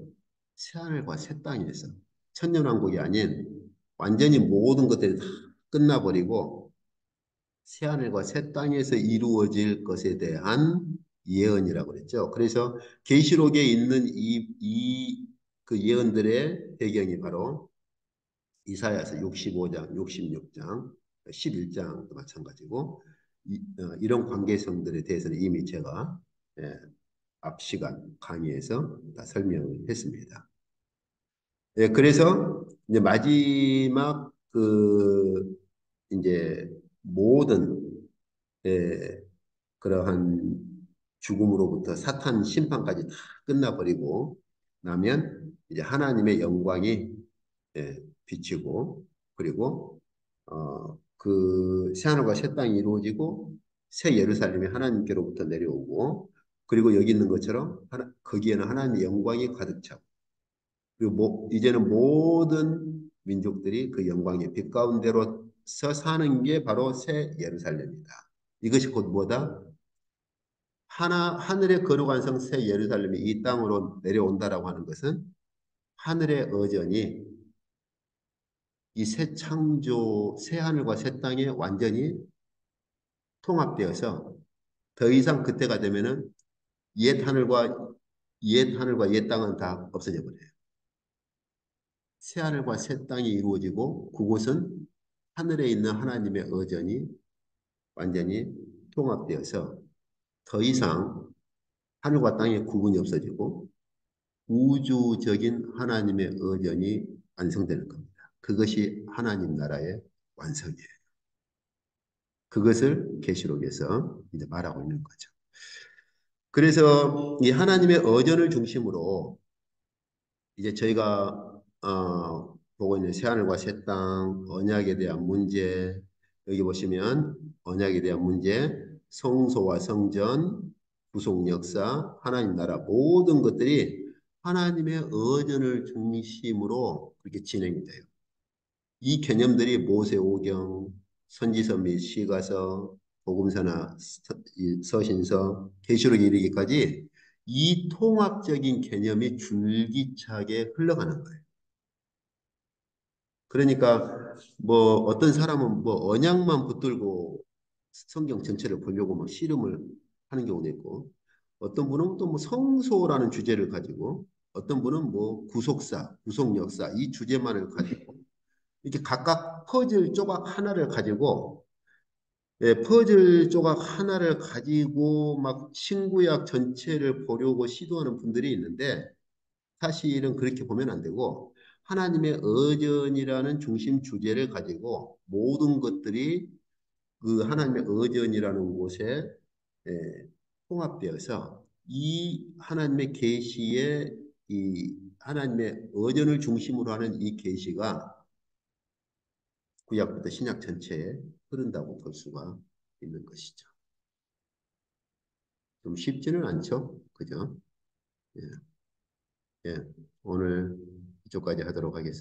새하늘과 새 땅에서 천년왕국이 아닌 완전히 모든 것들이 다 끝나버리고 새하늘과 새 땅에서 이루어질 것에 대한 예언이라고 그랬죠. 그래서 계시록에 있는 그 예언들의 배경이 바로 이사야서 65장, 66장, 11장도 마찬가지고 이런 관계성들에 대해서는 이미 제가 앞 시간 강의에서 다 설명을 했습니다. 그래서 이제 마지막 그 이제 모든 그러한 죽음으로부터 사탄 심판까지 다 끝나버리고 나면 이제 하나님의 영광이 비치고 그리고 그 새하늘과 새 땅이 이루어지고 새 예루살렘이 하나님께로부터 내려오고 그리고 여기 있는 것처럼 거기에는 하나님의 영광이 가득 차고 그리고 이제는 모든 민족들이 그 영광의 빛 가운데로서 사는 게 바로 새 예루살렘이다. 이것이 곧 뭐다? 하늘의 거룩한 성 새 예루살렘이 이 땅으로 내려온다라고 하는 것은 하늘의 어전이 이 새 창조, 새 하늘과 새 땅에 완전히 통합되어서 더 이상 그때가 되면은 옛 하늘과 옛 땅은 다 없어져 버려요. 새 하늘과 새 땅이 이루어지고 그곳은 하늘에 있는 하나님의 어전이 완전히 통합되어서 더 이상 하늘과 땅의 구분이 없어지고 우주적인 하나님의 의견이 완성되는 겁니다. 그것이 하나님 나라의 완성이에요. 그것을 계시록에서 이제 말하고 있는 거죠. 그래서 이 하나님의 의견을 중심으로 이제 저희가 보고 있는 새하늘과 새 땅, 언약에 대한 문제, 여기 보시면 언약에 대한 문제, 성소와 성전, 구속 역사, 하나님 나라 모든 것들이 하나님의 의견을 중심으로 그렇게 진행이 돼요. 이 개념들이 모세오경, 선지서 및 시가서, 복음서나 이 서신서, 계시록에 이르기까지 이 통합적인 개념이 줄기차게 흘러가는 거예요. 그러니까 뭐 어떤 사람은 뭐 언약만 붙들고 성경 전체를 보려고 막 씨름을 하는 경우도 있고, 어떤 분은 또 뭐 성소라는 주제를 가지고, 어떤 분은 뭐 구속사, 구속 역사 이 주제만을 가지고 이렇게 각각 퍼즐 조각 하나를 가지고, 예, 퍼즐 조각 하나를 가지고 막 신구약 전체를 보려고 시도하는 분들이 있는데, 사실은 그렇게 보면 안 되고, 하나님의 의전이라는 중심 주제를 가지고 모든 것들이 그 하나님의 의전이라는 곳에 예, 통합되어서 이 하나님의 계시의 이 하나님의 의전을 중심으로 하는 이 계시가 구약부터 신약 전체에 흐른다고 볼 수가 있는 것이죠. 좀 쉽지는 않죠, 그죠? 예, 예. 오늘 이쪽까지 하도록 하겠습니다.